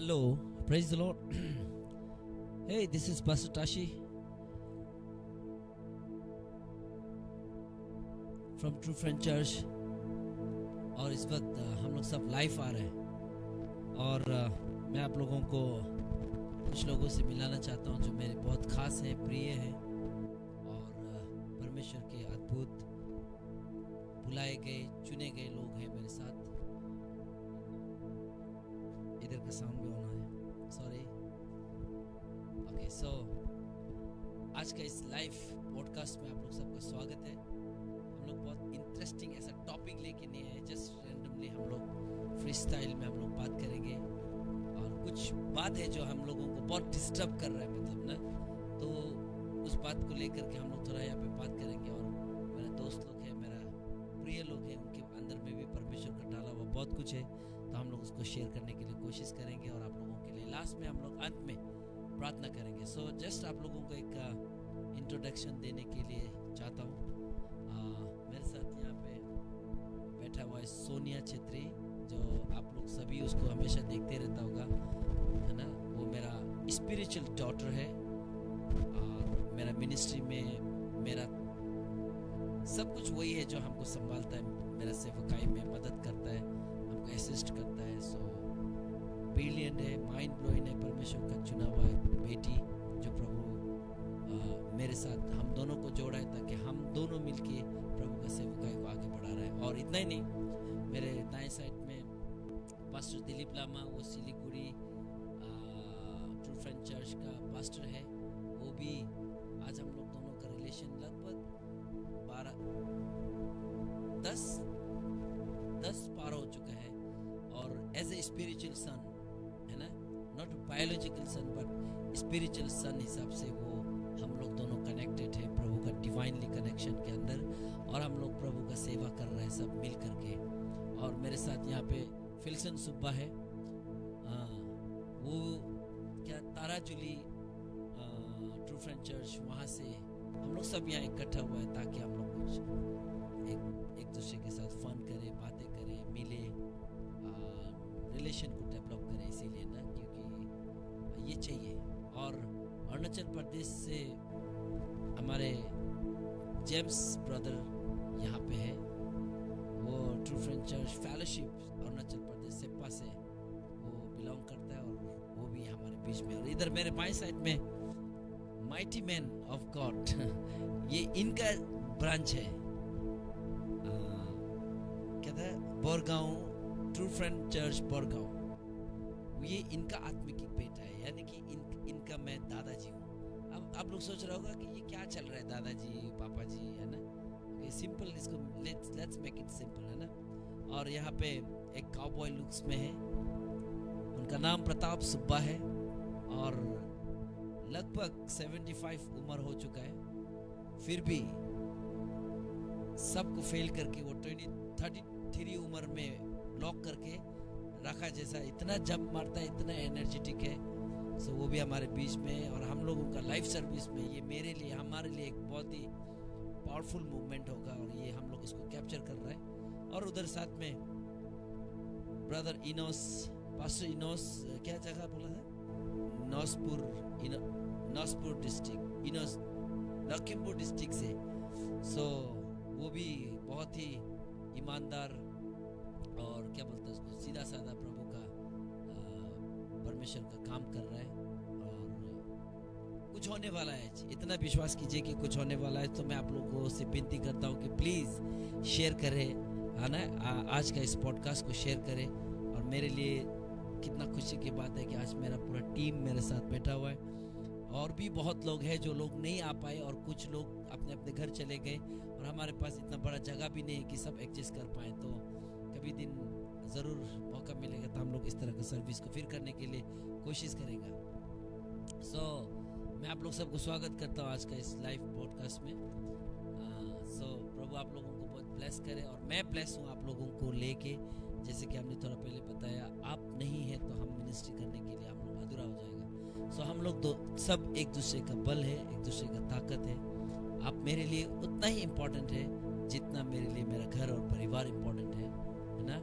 Hello, praise the Lord. Hey, this is Pastor Tashi from True Friend Church. और इस वक्त हम लोग सब लाइव आ रहे हैं और मैं आप लोगों को कुछ लोगों से मिलाना चाहता हूं जो मेरे बहुत खास हैं, प्रिय हैं और परमेश्वर के अद्भुत बुलाए गए, चुने गए लोग हैं मेरे साथ। इधर का साउंड भी होना है, सॉरी। ओके, सो आज का इस लाइव पॉडकास्ट में आप लोग सबका स्वागत है। हम लोग बहुत इंटरेस्टिंग ऐसा टॉपिक लेके नहीं आए, जस्ट रैंडमली हम लोग फ्री स्टाइल में हम लोग बात करेंगे और कुछ बात है जो हम लोगों को बहुत डिस्टर्ब कर रहा है, मतलब ना, तो उस बात को लेकर के हम लोग थोड़ा यहाँ पे बात करेंगे। और मेरे दोस्त लोग हैं, मेरा प्रिय लोग हैं, उनके अंदर में भी परमेश्वर का डाला हुआ बहुत कुछ है, तो हम लोग उसको शेयर करने के लिए कोशिश करेंगे और आप लोगों के लिए लास्ट में हम लोग अंत में प्रार्थना करेंगे। सो जस्ट आप लोगों को एक इंट्रोडक्शन देने के लिए चाहता हूँ। मेरे साथ यहाँ पे बैठा हुआ है सोनिया छेत्री, जो आप लोग सभी उसको हमेशा देखते रहता होगा, है ना। वो मेरा स्पिरिचुअल डॉटर है और मेरा मिनिस्ट्री में मेरा सब कुछ वही है जो हमको संभालता है, मेरा सेवकाई में मदद करता है, हमको असिस्ट करता है। सो ब्रिलियंट है, माइंड ब्लोइंग है, परमेश्वर का चुना हुआ बेटी जो प्रभु मेरे साथ हम दोनों को जोड़ा है ताकि हम दोनों मिलके प्रभु का सेवकाई को आगे बढ़ा रहे हैं। और इतना ही नहीं, मेरे दाएं साइड में पास्टर दिलीप लामा, वो सिलीगुड़ी ट्रू फ्रेंड चर्च का पास्टर है। वो भी आज हम लोग दोनों का रिलेशन लगभग 10 पार हो चुका है। और एज ए स्पिरिचुअल सन, है ना, not biological son but spiritual son हिसाब से वो हम लोग दोनों कनेक्टेड है प्रभु का डिवाइनली कनेक्शन के अंदर, और हम लोग प्रभु का सेवा कर रहे हैं सब मिल करके। और मेरे साथ यहाँ पे फिल्सन सुब्बा है, वो क्या ताराजुली ट्रू फ्रेंड चर्च, वहाँ से हम लोग सब यहाँ इकट्ठा हुआ है ताकि हम लोग कुछ एक दूसरे के साथ फन करें, बातें करें, मिले, रिलेशन को डेवलप करें, इसीलिए ना, क्योंकि ये चाहिए। और अरुणाचल प्रदेश से हमारे जेम्स ब्रदर यहाँ पे है, वो true friend church fellowship Arunachal Pradesh से पास है, वो बिलोंग करता है और वो भी हमारे बीच में। और इधर मेरे बाएं साइड में माइटी मैन ऑफ गॉड ये इनका ब्रांच है, क्या था, Borgaon true friend church Borgaon. ये इनका आत्मिक बेटा है, यानी कि इनका मैं दादाजी हूँ। अब आप लोग सोच रहे होगा कि ये क्या चल रहा है, दादाजी पापा जी, है ना। सिंपल, इसको लेट्स मेक इट सिंपल, है ना। और यहाँ पे एक काउबॉय लुक्स में है, उनका नाम प्रताप सुब्बा है और लगभग 75 उम्र हो चुका है, फिर भी सबको फेल करके वो 33 उम्र में लॉक करके रखा, जैसा इतना जंप मारता है, इतना एनर्जेटिक है। सो वो भी हमारे बीच में है और हम लोगों का लाइफ सर्विस में ये मेरे लिए, हमारे लिए एक बहुत ही पावरफुल मूवमेंट होगा और ये हम लोग इसको कैप्चर कर रहे हैं। और उधर साथ में ब्रदर इनोस, पास्टर इनोस, क्या जगह बोला था, नौसपुर डिस्ट्रिक्ट, इनोस लखीमपुर डिस्ट्रिक्ट से। सो वो भी बहुत ही ईमानदार और क्या बोलते हैं उसको, सीधा साधा प्रभु का परमेश्वर का काम कर रहा है और कुछ होने वाला है। इतना विश्वास कीजिए कि कुछ होने वाला है। तो मैं आप लोगों से विनती करता हूँ कि प्लीज़ शेयर करें, है ना, आज का इस पॉडकास्ट को शेयर करें। और मेरे लिए कितना खुशी की बात है कि आज मेरा पूरा टीम मेरे साथ बैठा हुआ है, और भी बहुत लोग हैं जो लोग नहीं आ पाए और कुछ लोग अपने अपने घर चले गए, और हमारे पास इतना बड़ा जगह भी नहीं है कि सब एडजस्ट कर पाए। तो कभी दिन ज़रूर मौका मिलेगा तो हम लोग इस तरह का सर्विस को फिर करने के लिए कोशिश करेंगे। सो मैं आप लोग सबको स्वागत करता हूँ आज का इस लाइव पॉडकास्ट में। सो प्रभु आप लोगों को बहुत ब्लेस करे और मैं ब्लेस हूँ आप लोगों को लेके। जैसे कि हमने थोड़ा पहले बताया, आप नहीं है तो हम मिनिस्ट्री करने के लिए हम लोग अधूरा हो जाएगा। सो हम लोग सब एक दूसरे का बल है, एक दूसरे का ताकत है। आप मेरे लिए उतना ही इम्पोर्टेंट है जितना मेरे लिए मेरा घर और परिवार इम्पोर्टेंट है ना।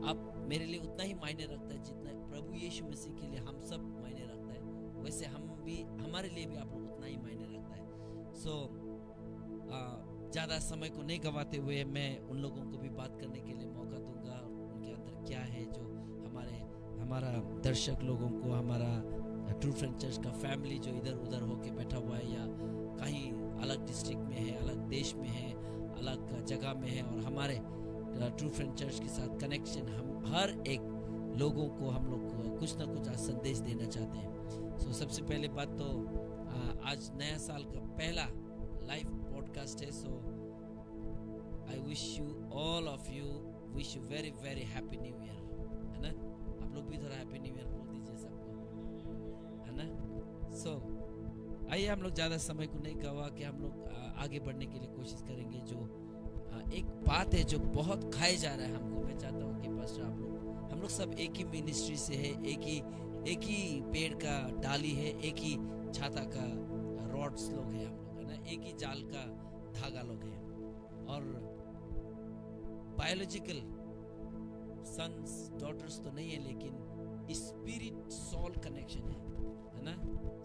आप मेरे लिए उतना ही मायने रखता है जितना प्रभु यीशु मसीह के लिए हम सब मायने रखता है, वैसे हम भी, हमारे लिए भी आप लोग उतना ही मायने रखता है। सो ज़्यादा समय को नहीं गवाते हुए मैं उन लोगों को भी बात करने के लिए मौका दूंगा, उनके अंदर क्या है जो हमारा दर्शक लोगों को, हमारा ट्रू फ्रेंड चर्च का फैमिली जो इधर उधर होके बैठा हुआ है या कहीं अलग डिस्ट्रिक्ट में है, अलग देश में है, अलग जगह में है, और हमारे ट्रू फ्रेंड चर्च के साथ कनेक्शन, हम हर एक लोगों को हम लोग कुछ ना कुछ आज संदेश देना चाहते हैं। सो सबसे पहले बात तो आज नया साल का पहला लाइव पॉडकास्ट है। So I wish you all of you, wish you very very happy new year, है ना? आप लोग भी थोड़ा हैप्पी न्यू ईयर बोल दीजिए सबको, है ना? सो आइए हम लोग ज़्यादा समय को नहीं गवा के हम लोग आगे बढ़ने के लिए कोशिश करेंगे। जो एक बात है जो बहुत खाया जा रहा है हमको, मैं चाहता हूँ कि पास्टर हम लोग सब एक ही मिनिस्ट्री से है, एक ही पेड़ का डाली है, एक ही छाता का रॉड्स लोग हैं हम लोग, है ना? एक ही जाल का धागा लोग हैं, और बायोलॉजिकल सन्स डॉटर्स तो नहीं है, लेकिन स्पिरिट सोल कनेक्शन है ना?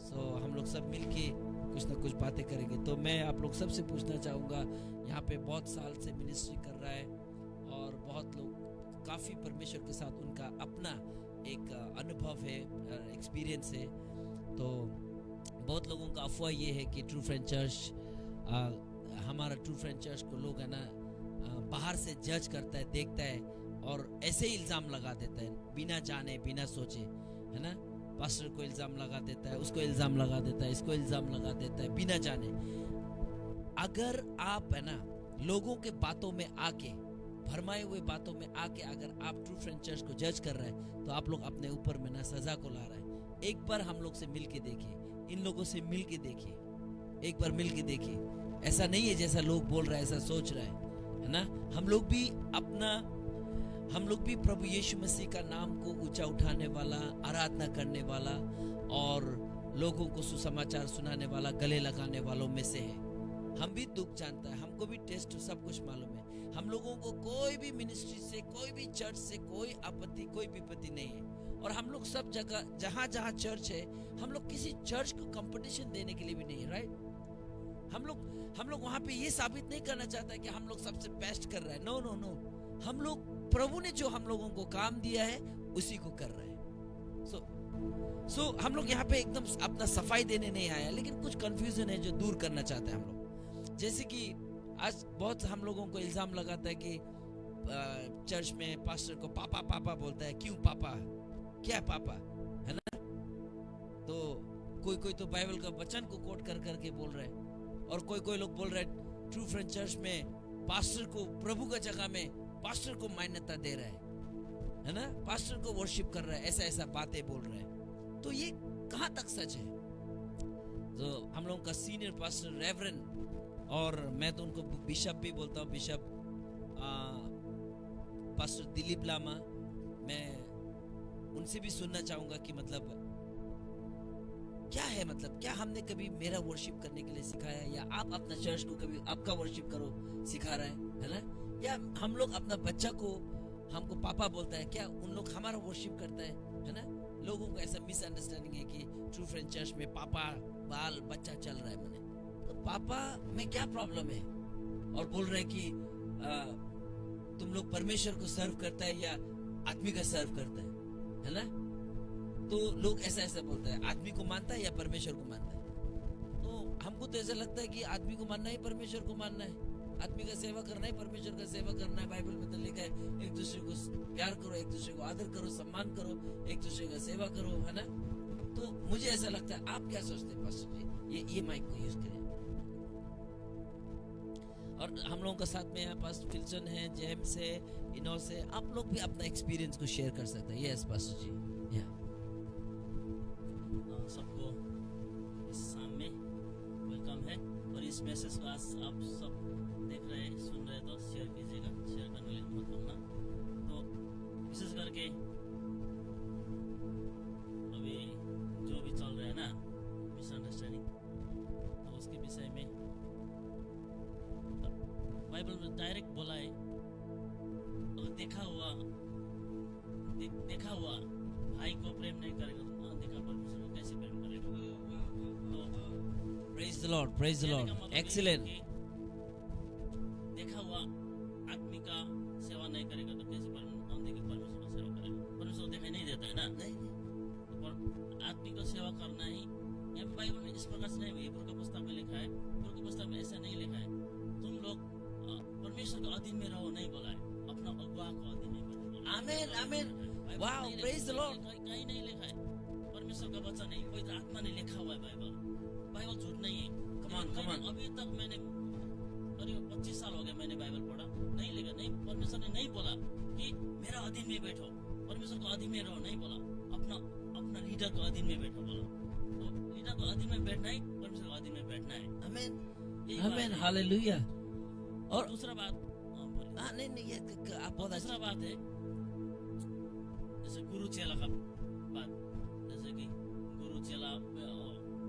सो हम लोग सब मिलके कुछ ना कुछ बातें करेंगे। तो मैं आप लोग सबसे पूछना चाहूँगा, यहाँ पे बहुत साल से मिनिस्ट्री कर रहा है और बहुत लोग काफ़ी परमेश्वर के साथ उनका अपना एक अनुभव है, एक्सपीरियंस है। तो बहुत लोगों का अफवाह ये है कि ट्रू फ्रेंड चर्च, हमारा ट्रू फ्रेंड चर्च को लोग है ना बाहर से जज करता है, देखता है और ऐसे ही इल्ज़ाम लगा देता है बिना जाने बिना सोचे, है ना? पास्टर को इल्ज़ाम लगा देता है, उसको इल्ज़ाम लगा देता है, इसको इल्ज़ाम लगा देता है बिना जाने। अगर आप है ना लोगों के बातों में आके, भरमाए हुए बातों में आके अगर आप ट्रू फ्रेंड चर्च को जज कर रहे हैं, तो आप लोग अपने ऊपर में ना सजा को ला रहे हैं। एक बार हम लोग से मिल के देखिए, इन लोगों से मिल के देखिए, एक बार मिल के देखिए। ऐसा नहीं है जैसा लोग बोल रहे हैं, ऐसा सोच रहे है ना? हम लोग भी प्रभु यीशु मसीह का नाम को ऊंचा उठाने वाला, आराधना करने वाला और लोगों को सुसमाचार सुनाने वाला, गले लगाने वालों में से है। हम भी दुख जानता है, हमको भी टेस्ट सब कुछ मालूम है। हम लोगों को कोई भी मिनिस्ट्री से, कोई भी चर्च से कोई आपत्ति, कोई विपत्ति नहीं है। और हम लोग सब जगह जहाँ जहाँ चर्च है, हम लोग किसी चर्च को कंपटीशन देने के लिए भी नहीं है, राइट? हम लोग वहाँ पे ये साबित नहीं करना चाहता है कि हम लोग सबसे बेस्ट कर रहे हैं। नो नो नो, हम लोग प्रभु ने जो हम लोगों को काम दिया है उसी को कर रहे हैं। सो हम लोग यहाँ पे एकदम अपना सफाई देने नहीं आया, लेकिन कुछ कंफ्यूजन है जो दूर करना चाहते हैं हम लोग। जैसे कि आज बहुत हम लोगों को इल्जाम लगाता है कि चर्च में पास्टर को पापा पापा बोलता है। क्यों पापा? क्या पापा, है ना? तो कोई तो बाइबल का वचन को कोट कर करके बोल रहे हैं, और कोई लोग बोल रहे हैं ट्रू फ्रेंड चर्च में पास्टर को, प्रभु का जगह में पास्टर को मान्यता दे रहा है ना? पास्टर को वर्शिप कर रहा है, ऐसा बातें बोल रहे हैं। तो ये कहाँ तक सच है? तो हम लोगों का सीनियर पास्टर रेवरेंड, और मैं तो उनको बिशप भी बोलता हूँ, बिशप पास्टर दिलीप लामा, मैं उनसे भी सुनना चाहूंगा कि मतलब क्या है, मतलब क्या हमने कभी मेरा वर्शिप करने के लिए सिखाया, या आप अपना चर्च को कभी आपका वर्शिप करो सिखा रहे हैं, है ना? या हम लोग अपना बच्चा को, हमको पापा बोलता है, क्या उन लोग हमारा वर्शिप करता है ना? लोगों को ऐसा मिसअंडरस्टैंडिंग है कि ट्रू फ्रेंड चर्च में पापा बाल बच्चा चल रहा है। मैंने तो पापा में क्या प्रॉब्लम है? और बोल रहे हैं कि तुम लोग परमेश्वर को सर्व करता है या आदमी का सर्व करता है ना? तो लोग ऐसा बोलता है, आदमी को मानता है या परमेश्वर को मानता है? तो हमको तो ऐसा लगता है कि आदमी को मानना है, परमेश्वर को मानना है। आदमी का सेवा करना है, परमेश्वर का सेवा करना है। बाइबल में तो लिखा है एक दूसरे को प्यार करो, एक दूसरे को आदर करो, सम्मान करो, एक दूसरे का सेवा करो, है ना? तो मुझे ऐसा लगता है। आप क्या सोचते हैं पास्टर जी? ये माइक को यूज करें। और हम लोगों का साथ में यहाँ पास फिल्सन है, जेम्स है, इनोस है। आप लोग भी अपना एक्सपीरियंस को शेयर कर सकते हैं। यस पास्टर जी। सबको इस शाम में वेलकम है, और इस मैसेज को आज आप सब देख रहे हैं, सुन रहे हैं, तो शेयर कीजिएगा, शेयर करने के लिए मत भूलना। तो विशेष करके अभी जो भी चल रहा है ना मिसअंडरस्टैंडिंग, तो उसके विषय में बाइबल में डायरेक्ट बोला है, अगर देखा हुआ देखा हुआ भाई को प्रेम नहीं करेगा तो अनदेखा परमेश्वर को कैसे प्रेम करेगा? तो Praise the Lord, praise the कहने Lord. का मतलब ये है Excellent. कि देखा हुआ आदमी का सेवा नहीं करेगा तो कैसे अनदेखी परमेश्वर का सेवा करेगा? परमेश्वर को दिखाई नहीं देता है ना। नहीं, तो आदमी को सेवा करना ही यहाँ पे बाइबल में इस प्रकार से नहीं, हिब्रू के पुस्तक में लिखा है, हिब्रू के पुस्तक में ऐसा नहीं लिखा है तुम लोग परमेश्वर के अधीन में रहो, नहीं बोला है, अपना अगुवा को अधीन में रहो। Amen, amen. बाइबल Wow, में नहीं praise the लिखा, Lord. कहीं नहीं लिखा है, परमेश्वर का वचन नहीं, पवित्र आत्मा ने लिखा हुआ है बाइबल। बाइबल झूठ नहीं है। Come on. अभी तक मैंने करीब 25 साल हो गए मैंने बाइबल पढ़ा, नहीं लिखा, नहीं, परमेश्वर ने नहीं बोला कि मेरा अधीन में बैठो, परमेश्वर को अधीन में रहो, नहीं बोला, अपना लीडर को अधीन में बैठो बोला। तो लीडर को अधीन में बैठना है, परमेश्वर को अधीन में बैठना है। Amen. यही बात Amen. है। Hallelujah. और और दूसरा बात, बोलिए। हाँ नहीं ये आप बहुत दूसरा अच्छा. बात है जैसे गुरु चेला का बात, जैसे कि गुरु चेला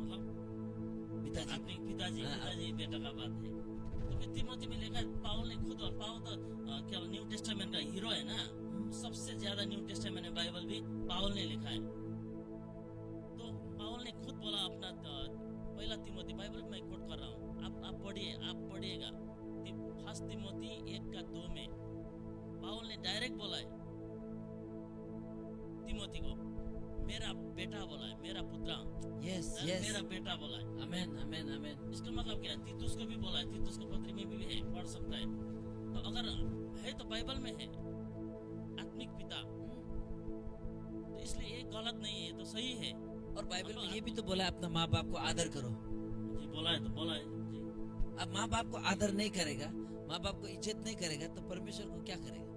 मतलब पिताजी. अपने पिताजी हाँ, बेटा का बात है। तो फिर तिमोथी में लिखा है, पाउल ने खुद, और पाउल तो क्या न्यू टेस्टामेंट का हीरो है ना, सबसे ज्यादा न्यू टेस्टामेंट में बाइबल भी पाउल ने लिखा है। तो पाउल ने खुद बोला अपना पहला तिमोथी, बाइबल में मैं कोट कर रहा हूँ, आप पढ़िएगा, फर्स्ट तिमोथी 1:2 में पाउल ने डायरेक्ट बोला है तिमोथी को, मेरा बेटा बोला है, मेरा पुत्र, Yes. मेरा बेटा बोला है। Amen. इसका मतलब क्या है? तीतुस को भी बोला है, तीतुस को पत्री में भी है, पढ़ सकता है। तो अगर है तो बाइबल में है आत्मिक पिता, तो इसलिए ये गलत नहीं है, ये तो सही है। और बाइबल में ये भी तो बोला है अपना माँ बाप को आदर करो. जी बोला है, तो बोला है जी। अब माँ बाप को आदर नहीं करेगा, माँ बाप को इज्जत नहीं करेगा तो परमेश्वर को क्या करेगा?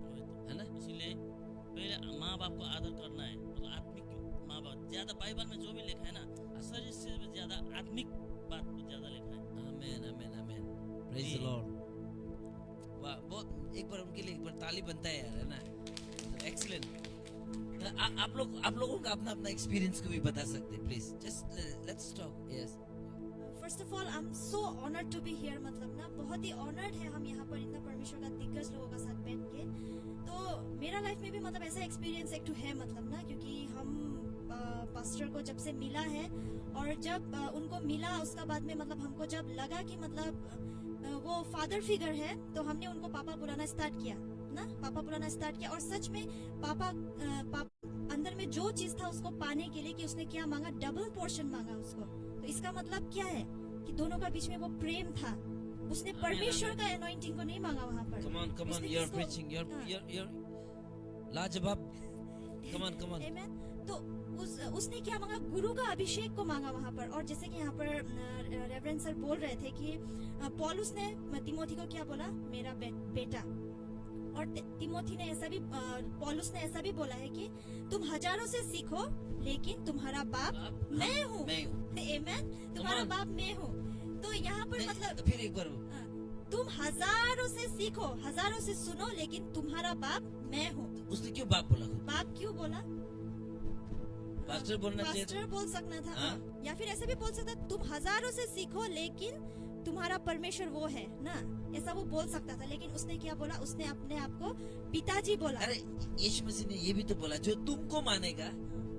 वही तो। है ना? इसीलिए पहले माँ बाप को आदर करना है, मतलब आत्मिक माँ बाप। ज्यादा बाइबल में जो भी लिखा है ना, शरीर से ज्यादा आत्मिक बात को ज्यादा लिखा है। Amen. Praise the Lord. वाह, बहुत एक बार उनके लिए एक बार ताली बनता है यार, है ना? Excellent. आप लोगों का अपना एक्सपीरियंस को भी बता सकते हैं please. Just let's talk. Yes. First of all I am so honoured to be here, मतलब ना बहुत ही ऑनर्ड है हम यहाँ पर इतना परमेश्वर का दिग्गज लोगों का साथ बैठ के। तो मेरा लाइफ में भी मतलब ऐसा एक्सपीरियंस एक तो है, मतलब ना, क्योंकि हम पास्टर को जब से मिला है और जब उनको मिला उसका बाद में मतलब हमको जब लगा कि मतलब वो फादर फिगर है, तो हमने उनको पापा बुलाना स्टार्ट किया ना, पापा बुलाना स्टार्ट किया। और सच में पापा अंदर में जो चीज था उसको पाने के लिए कि उसने क्या मांगा, डबल पोर्शन मांगा उसको। तो इसका मतलब क्या है कि दोनों का बीच में वो प्रेम था। उसने परमेश्वर का anointing को नहीं मांगा वहाँ पर। Come on. उसने You're किसको- preaching. हाँ। You're लाजवाब. Come on. Amen. तो उसने क्या मांगा, गुरु का अभिषेक को मांगा वहाँ पर। और जैसे कि यहाँ पर रेवरेंड सर बोल रहे थे कि पौलुस ने तिमोथी को क्या बोला, मेरा बेटा। और तिमोथी ने ऐसा भी, पौलुस ने ऐसा भी बोला है कि तुम हजारों से सीखो लेकिन तुम्हारा बाप मैं हूँ। मैं हूँ. Amen. तुम्हारा on. बाप मैं हूँ। तो यहाँ पर मतलब फिर एक बार. तुम हजारों से सीखो, हजारों से सुनो, लेकिन तुम्हारा बाप मैं हूँ। उसने क्यों बाप बोला? बाप क्यों बोला? पास्टर बोलना चाहिए था. पास्टर बोल सकना था। हाँ। या फिर ऐसे भी बोल सकता, तुम हजारों से सीखो लेकिन तुम्हारा परमेश्वर वो है ना, ऐसा वो बोल सकता था। लेकिन उसने क्या बोला, उसने अपने आप को पिताजी बोला। अरे यीशु मसीह ने ये भी तो बोला, जो तुमको मानेगा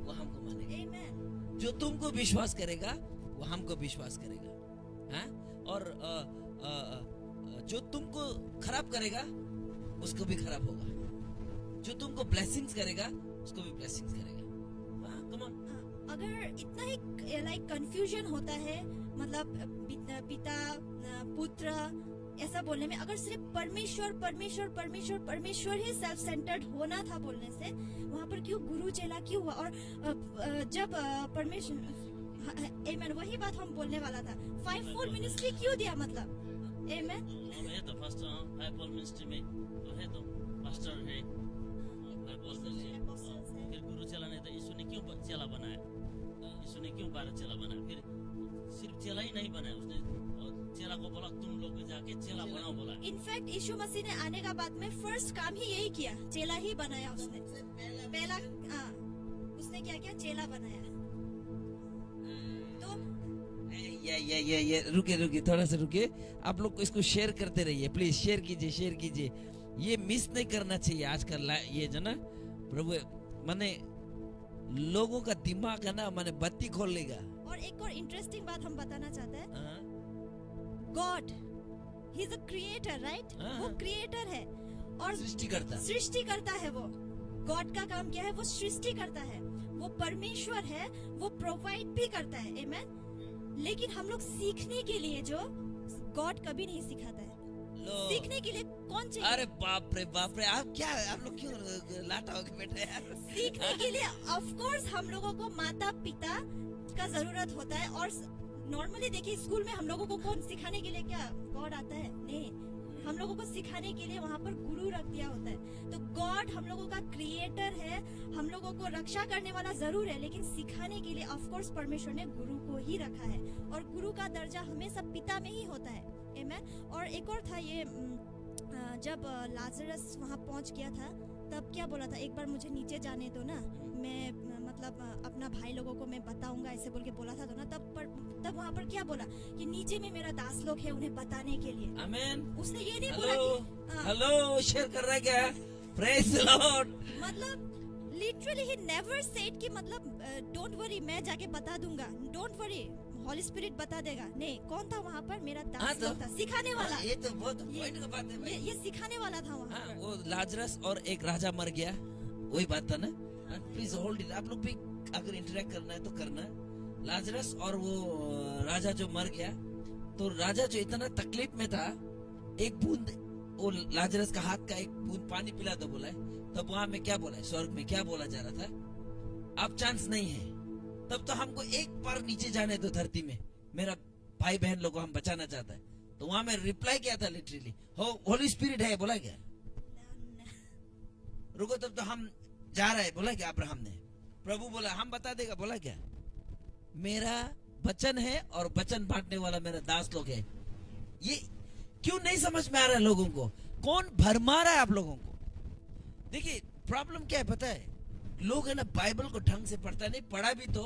वो हमको मानेगा, Amen. जो तुमको विश्वास करेगा वो हमको विश्वास करेगा. हाँ? और जो तुमको खराब करेगा उसको भी खराब होगा, जो तुमको ब्लेसिंग्स करेगा उसको भी ब्लेसिंग्स करेगा. Come on. अगर इतना ही लाइक कंफ्यूजन होता है, मतलब पिता पुत्र ऐसा बोलने में, अगर सिर्फ परमेश्वर परमेश्वर परमेश्वर परमेश्वर ही सेल्फ सेंटर्ड होना था बोलने से, वहाँ पर क्यों गुरु चेला क्यों हुआ? और जब परमेश्वर, आमेन, वही बात हम बोलने वाला था। 5-4 मिनिस्ट्री क्यों दिया, मतलब आमेन। है तो फर्स्ट 5 मिनिस्ट्री में तो है, तो मास्टर है, फिर गुरु चेला नहीं, तो यीशु ने क्यों चेला बनाया? यीशु ने क्यों 12 चेला बनाया? फिर सिर्फ चेला ही नहीं बनाया, उसने चेला को बोला तुम लोग जाके चेला बनाओ बोला। इनफैक्ट यीशु मसीह ने आने का बाद में फर्स्ट काम ही यही किया, चेला ही बनाया उसने। पहला उसने क्या किया, चेला बनाया। तो ये रुके थोड़ा सा रुके. आप लोग को इसको शेयर करते रहिए प्लीज. शेयर कीजिए. ये मिस नहीं करना चाहिए आजकल ये जो ना प्रभु माने लोगों का दिमाग है ना माने बत्ती खोल लेगा। और एक और इंटरेस्टिंग बात हम बताना चाहते हैं, हाँ, God he is a creator, right? हाँ। वो क्रिएटर है और सृष्टि करता। सृष्टि करता है। वो गॉड का काम क्या है? वो सृष्टि करता है, वो परमेश्वर है, वो प्रोवाइड भी करता है। आमेन। लेकिन हम लोग सीखने के लिए जो गॉड कभी नहीं सिखाता है, सीखने के लिए कौन चाहिए? अरे बाप रे, आप क्या, आप लोग क्यों लाटा होके बैठे हैं यार? सीखने के लिए ऑफ कोर्स हम लोगों को माता पिता का जरूरत होता है। और नॉर्मली देखिए स्कूल में हम लोगों को कौन सिखाने के लिए, क्या गॉड आता है? नहीं, हम लोगों को सिखाने के लिए वहाँ पर गुरु रख दिया होता है। तो गॉड हम लोगों का क्रिएटर है, हम लोगों को रक्षा करने वाला जरूर है, लेकिन सिखाने के लिए ऑफ कोर्स परमेश्वर ने गुरु को ही रखा है। और गुरु का दर्जा हमेशा पिता में ही होता है। आमेन। और एक और था ये, जब लाजरस वहाँ पहुँच गया था तब क्या बोला था, एक बार मुझे नीचे जाने दो ना, मैं मतलब अपना भाई लोगों को मैं बताऊंगा, ऐसे बोल के बोला था तो ना, तब वहाँ पर क्या बोला कि नीचे में मेरा दास लोग है उन्हें बताने के लिए। आमेन। उसने ये नहीं बोला कि हेलो शेयर कर रहा है क्या? Praise the Lord. मतलब लिटरली ही नेवर सेड कि मतलब डोंट वरी मैं जाके बता दूंगा, डोंट वरी हॉली स्पिरिट बता देगा। नहीं, कौन था वहाँ पर? मेरा दास लोग था, सिखाने वाला। ये तो बहुत पॉइंट का बात है भाई। ये सिखाने वाला था वहाँ पर। वो लाजरस और एक राजा मर गया, वही बात था ना। प्लीज होल्ड इट, आप लोग भी अगर इंटरेक्ट करना है तो करना। लाजरस और वो राजा जो मर गया, तो राजा जो इतना तकलीफ में था, एक बूंद वो लाजरस का हाथ का एक बूंद पानी पिला दो बोला है। तब वहां में क्या बोला है, स्वर्ग में क्या बोला जा रहा था? अब चांस नहीं है, तब तो हमको एक बार नीचे जाने दो धरती में, मेरा भाई बहन लोग को हम बचाना चाहता है। तो वहां में रिप्लाई क्या था लिटरली, होली स्पिरिट है बोला क्या? रुको, तब तो हम जा रहे हैं बोला क्या? अब्राहम ने, प्रभु बोला हम बता देगा बोला क्या? मेरा वचन है और वचन बांटने वाला मेरा दास लोग है। ये क्यों नहीं समझ में आ रहा है लोगों को? कौन भरमा रहा है आप लोगों को? देखिए प्रॉब्लम क्या है पता है, लोग है ना बाइबल को ढंग से पढ़ता नहीं, पढ़ा भी तो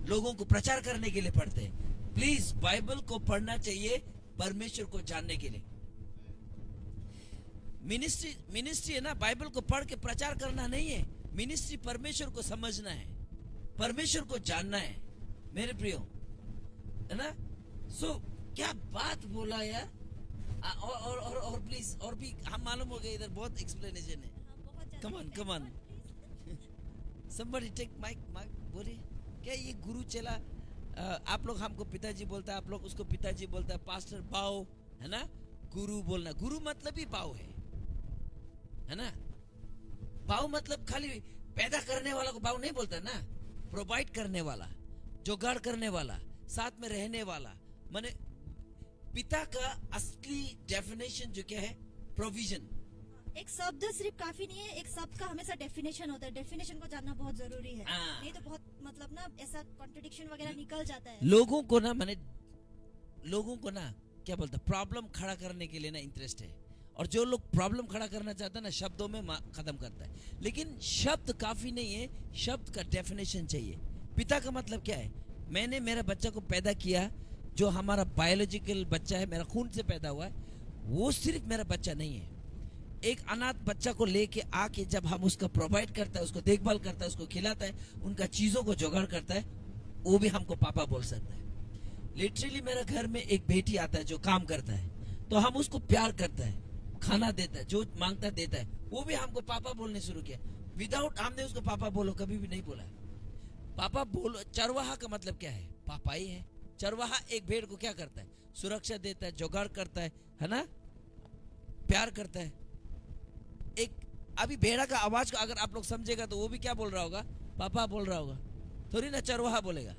लोगों को प्रचार करने के लिए पढ़ते हैं। प्लीज बाइबल को पढ़ना चाहिए परमेश्वर को जानने के लिए। मिनिस्ट्री है ना बाइबल को पढ़ के प्रचार करना नहीं है, मिनिस्ट्री परमेश्वर को समझना है, परमेश्वर को जानना है मेरे प्रियो, है ना। सो क्या बात बोला यार। और प्लीज, और भी हम मालूम हो गए इधर बहुत एक्सप्लेनेशन है। Come on somebody take mic बोलिए। क्या ये गुरु चला, आप लोग हमको पिताजी बोलता है, आप लोग उसको पिताजी बोलता है, पास्टर बाओ, है ना। गुरु बोलना, गुरु मतलब ही बाओ है ना। बाओ मतलब खाली पैदा करने वाला को बाओ नहीं बोलता ना, प्रोवाइड करने वाला, जुगाड़ करने वाला, साथ में रहने वाला। माने पिता का असली डेफिनेशन जो क्या है, प्रोविजन। एक शब्द सिर्फ काफी नहीं है, एक शब्द का हमेशा डेफिनेशन होता है, डेफिनेशन को जानना बहुत जरूरी है। नहीं तो बहुत मतलब ना ऐसा कॉन्ट्रडिक्शन वगैरह निकल जाता है। लोगों को ना माने लोगों को ना क्या बोलता, प्रॉब्लम खड़ा करने के लिए ना इंटरेस्ट है, और जो लोग प्रॉब्लम खड़ा करना चाहता है ना शब्दों में खत्म करता है। लेकिन शब्द काफी नहीं है, शब्द का डेफिनेशन चाहिए। पिता का मतलब क्या है? मैंने मेरा बच्चा को पैदा किया, जो हमारा बायोलॉजिकल बच्चा है, मेरा खून से पैदा हुआ है, वो सिर्फ मेरा बच्चा नहीं है। एक अनाथ बच्चा को लेके आके जब हम उसका प्रोवाइड करता है, उसको देखभाल करता है, उसको खिलाता है, उनका चीजों को जुगाड़ करता है, वो भी हमको पापा बोल सकता है। लिटरली मेरा घर में एक बेटी आता है जो काम करता है, तो हम उसको प्यार करता है, खाना देता है, जो मांगता देता है, वो भी हमको पापा बोलने शुरू किया। विदाउट हमने उसको पापा बोलो कभी भी नहीं बोला। पापा बोलो, चरवाहा का मतलब क्या है? पापा ही है। चरवाहा एक भेड़ को क्या करता है? सुरक्षा देता है, जुगाड़ करता है ना, प्यार करता है। एक अभी भेड़ा का आवाज को अगर आप लोग समझेगा तो वो भी क्या बोल रहा होगा? पापा बोल रहा होगा, थोड़ी ना चरवाहा बोलेगा।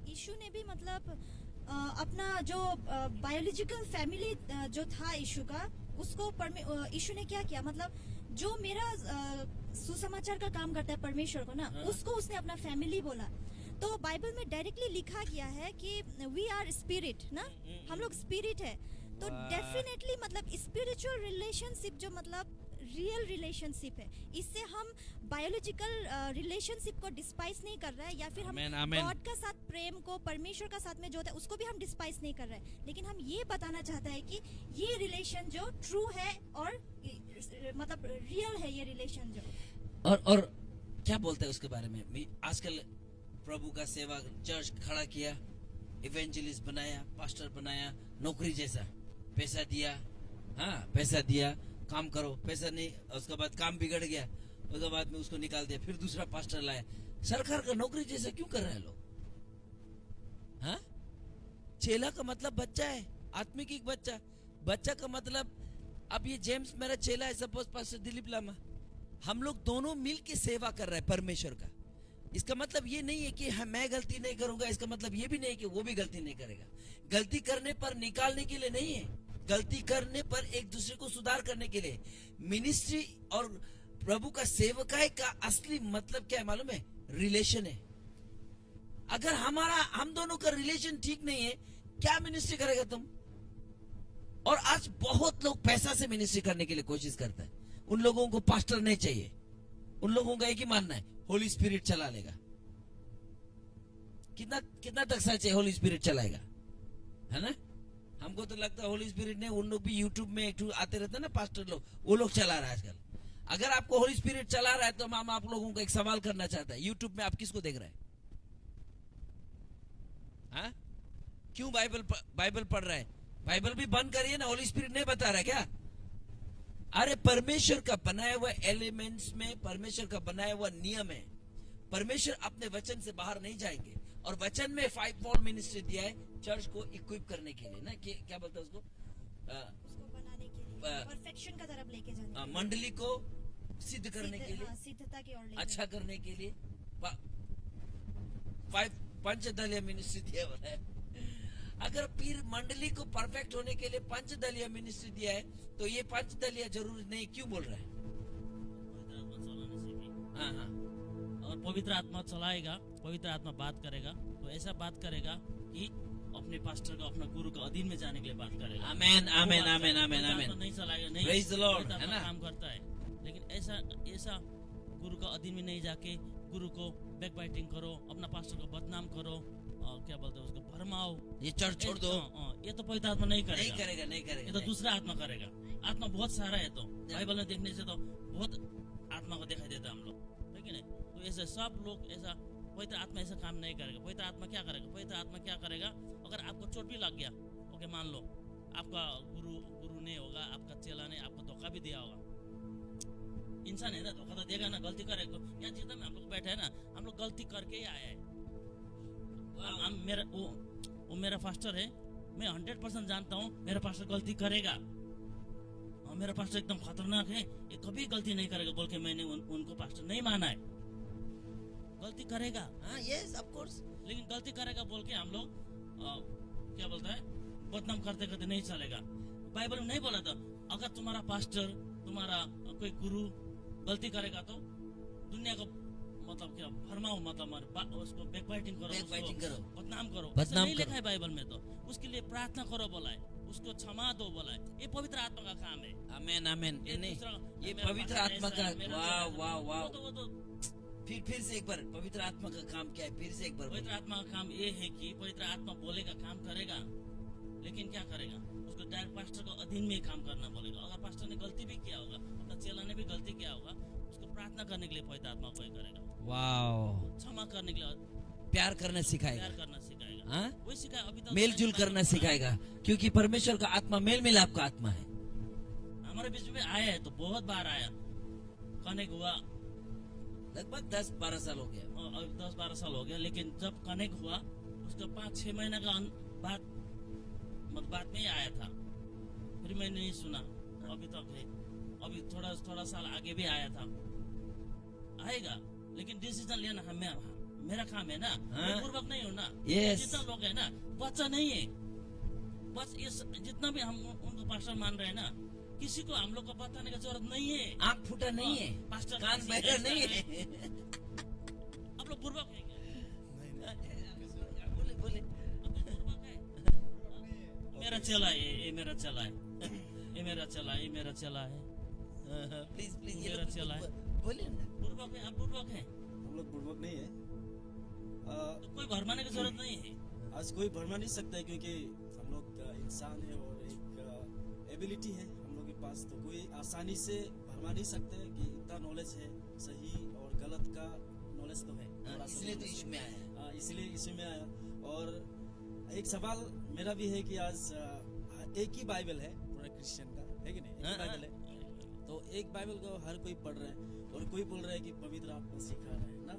यीशु ने भी मतलब अपना जो बायोलॉजिकल फैमिली जो था यीशु का, उसको यीशु ने क्या किया, मतलब जो मेरा सुसमाचार का काम करता है परमेश्वर को ना, उसको उसने अपना फैमिली बोला। तो बाइबल में डायरेक्टली लिखा गया है कि वी आर स्पिरिट ना, हम लोग स्पिरिट है। तो डेफिनेटली मतलब स्पिरिचुअल रिलेशनशिप जो मतलब रियल रिलेशनशिप है, इससे हम बायोलॉजिकल रिलेशनशिप को डिस्पाइस नहीं कर रहे हैं, या फिर हम गॉड का साथ प्रेम को, परमेश्वर का साथ में जो होता है उसको भी हम डिस्पाइस नहीं कर रहे हैं। लेकिन हम ये बताना चाहते हैं कि ये रिलेशन जो ट्रू है और मतलब रियल है, ये रिलेशन जो। और क्या बोलता है उसके बारे में? आजकल प्रभु का सेवा, चर्च खड़ा किया, इवेंजलिस्ट बनाया, पास्टर बनाया, नौकरी जैसा, पैसा दिया, हाँ पैसा दिया, काम करो, पैसा नहीं, उसके बाद काम बिगड़ गया, उसके बाद में उसको निकाल दिया, फिर दूसरा पास्टर लाया। सरकार का नौकरी जैसा क्यों कर रहे हैं लोग? हाँ, चेला का मतलब बच्चा है, आत्मिक एक बच्चा। बच्चा का मतलब, अब ये जेम्स मेरा चेला है, सपोज पास्टर दिलीप लामा, हम लोग दोनों मिल के सेवा कर रहे हैं परमेश्वर का। इसका मतलब ये नहीं है कि मैं गलती नहीं करूंगा, इसका मतलब ये भी नहीं है कि वो भी गलती नहीं करेगा। गलती करने पर निकालने के लिए नहीं है, गलती करने पर एक दूसरे को सुधार करने के लिए। मिनिस्ट्री और प्रभु का सेवकाई का असली मतलब क्या है मालूम है? रिलेशन है। अगर हम दोनों का रिलेशन ठीक नहीं है, क्या मिनिस्ट्री करेगा तुम? और आज बहुत लोग पैसा से मिनिस्ट्री करने के लिए कोशिश करते हैं। उन लोगों को पास्टर नहीं चाहिए, उन लोगों का एक ही मानना है, होली स्पिरिट चला लेगा। कितना तक सच है होली स्पिरिट चलाएगा, है ना? हमको तो लगता है होली स्पिरिट ने, उन लोग भी यूट्यूब में एक आते रहते हैं ना पास्टर लोग, वो लोग चला रहा है आजकल। अगर आपको होली स्पिरिट चला रहा है तो हम आप लोगों को एक सवाल करना चाहता है, यूट्यूब में आप किसको देख रहे हैं? हाँ? क्यों बाइबल पढ़ रहे हैं? बाइबल भी बंद करिए ना, होली स्पिरिट नहीं बता रहा है क्या? अरे परमेश्वर का बनाया हुआ एलिमेंट्स में, परमेश्वर का बनाया हुआ नियम है। परमेश्वर अपने वचन से बाहर नहीं जाएंगे। और वचन में 5 फॉल्ड मिनिस्ट्री दिया है चर्च को इक्विप करने के लिए ना, क्या बोलते हैं उसको बनाने के लिए, परफेक्शन का तरफ लेके जाने के लिए, मंडली को सिद्ध करने के लिए, सिद्धता की ओर अच्छा करने के लिए 5 पंचदलीय मिनिस्ट्री दिया हुआ है। अगर पीर मंडली को परफेक्ट होने के लिए पंचदलीय मिनिस्ट्री दिया है, तो ये पंचदलीय जरूरी नहीं क्यों बोल रहा है? हाँ हाँ, और पवित्र आत्मा चलाएगा, पवित्र आत्मा बात करेगा, तो ऐसा बात करेगा कि अपने पास्टर का, अपना गुरु का अधीन में जाने के लिए बात करेगा। आमेन आमेन आमेन आमेन आमेन। नहीं चलाएगा, नहीं, प्रेज द लॉर्ड, है ना? काम करता है, लेकिन ऐसा गुरु का अधीन में नहीं जाके गुरु को बैक बाइटिंग करो, अपना पास्टर को बदनाम करो, क्या बोलते हैं उसको, भरमाओ, ये चर्च छोड़ दो, ये तो पवित्र आत्मा नहीं करेगा, नहीं करेगा, ये तो दूसरा आत्मा करेगा। आत्मा बहुत सारा है, तो बाइबल में देखने से तो बहुत आत्मा को दिखाई देता है हम लोग, है कि नहीं? तो ऐसे सब लोग ऐसा, पवित्र आत्मा ऐसा काम नहीं करेगा। पवित्र आत्मा क्या करेगा? पवित्र आत्मा क्या करेगा? अगर आपको चोट भी लग गया, ओके, मान लो आपका गुरु नहीं होगा, आपका चेला ने आपको धोखा भी दिया होगा। इंसान है ना, धोखा तो देगा ना, गलती करेगा। यहाँ जितना में हम लोग बैठे है ना, हम लोग गलती करके ही आए हैं। वो मेरा पास्टर है, मैं 100% जानता हूँ मेरा पास्टर गलती करेगा, मेरा पास्टर एकदम खतरनाक है, ये कभी गलती नहीं करेगा बोल के मैंने उनको पास्टर नहीं माना है। गलती करेगा, हाँ, यस ऑफ कोर्स, लेकिन गलती करेगा बोल के हम लोग क्या बोलता है, बदनाम करते करते नहीं चलेगा। बाइबल में नहीं बोला था अगर तुम्हारा पास्टर, तुम्हारा कोई गुरु गलती करेगा तो दुनिया को मतलब क्या भरमाओ, मतलब उसको बैकबाइटिंग करो, बदनाम करो, नहीं लिखा है बाइबल में। तो उसके लिए प्रार्थना करो बोला है, उसको क्षमा दो बोला है। ये पवित्र आत्मा का काम है। आमेन आमेन। ये पवित्र आत्मा का, वाह वाह वाह। तो फिर से एक बार, पवित्र आत्मा का काम क्या है? फिर से एक बार, पवित्र आत्मा का काम ये है कि पवित्र आत्मा बोलेगा, काम करेगा, लेकिन क्या करेगा? उसको डायरेक्ट पास्टर को अधीन में काम करना बोलेगा। अगर पास्टर ने गलती भी किया होगा, अपना चेला ने भी गलती किया होगा, उसको प्रार्थना करने के लिए पवित्र आत्मा कोई करेगा। वाह, क्षमा करने के लिए, प्यार करना सिखाएगा, प्यार करना सिखाएगा, हाँ, वही सिखाया। अभी तक मेल जुल करना सिखाएगा, क्योंकि परमेश्वर का आत्मा मेल मिलाप का आत्मा है। हमारे बीच में आया है, तो बहुत बार आया, कनेक्ट हुआ, लगभग 10-12 साल हो गया, 10-12 साल हो गया। लेकिन जब कनेक्ट हुआ, उसका 5-6 महीने का बाद में ही आया था, फिर मैंने नहीं सुना, अभी तक है। अभी थोड़ा साल आगे भी आया था, आएगा, लेकिन डिसीजन लेना मेरा काम है ना, पूर्वक नहीं हो ना। जितना लोग है ना, बच्चा नहीं है, बस ये जितना भी हम उनको पास्टर मान रहे हैं ना, किसी को हम लोग को बताने की जरूरत नहीं है। आँख फूटा नहीं है, पास्टर कान बहरा नहीं है। आप लोग पूर्वक है क्या? बोले मेरा चला है, ये मेरा चला है, ये मेरा चला है, ये मेरा चला है। प्लीज मेरा चला है, बोलिए ना। पूर्वक है, आप पूर्वक है? हम लोग पूर्वक नहीं है। तो कोई भरमाने की जरूरत नहीं है। आज कोई भरमा नहीं सकता है, क्योंकि हम लोग इंसान है और एक एबिलिटी है हम लोग के पास, तो कोई आसानी से भरमा मान ही सकते हैं कि इतना नॉलेज है, सही और गलत का नॉलेज तो है। थोड़ा सा इसलिए तो knowledge इशू में आया है। हाँ, इसलिए इसी में आया। और एक सवाल मेरा भी है कि आज एक ही बाइबल है पूरा क्रिश्चियन का, है कि नहीं? एक ही बाइबल है। तो एक बाइबल को हर कोई पढ़ रहा है और कोई बोल रहा है कि पवित्र आत्मा सिखा रहा है ना,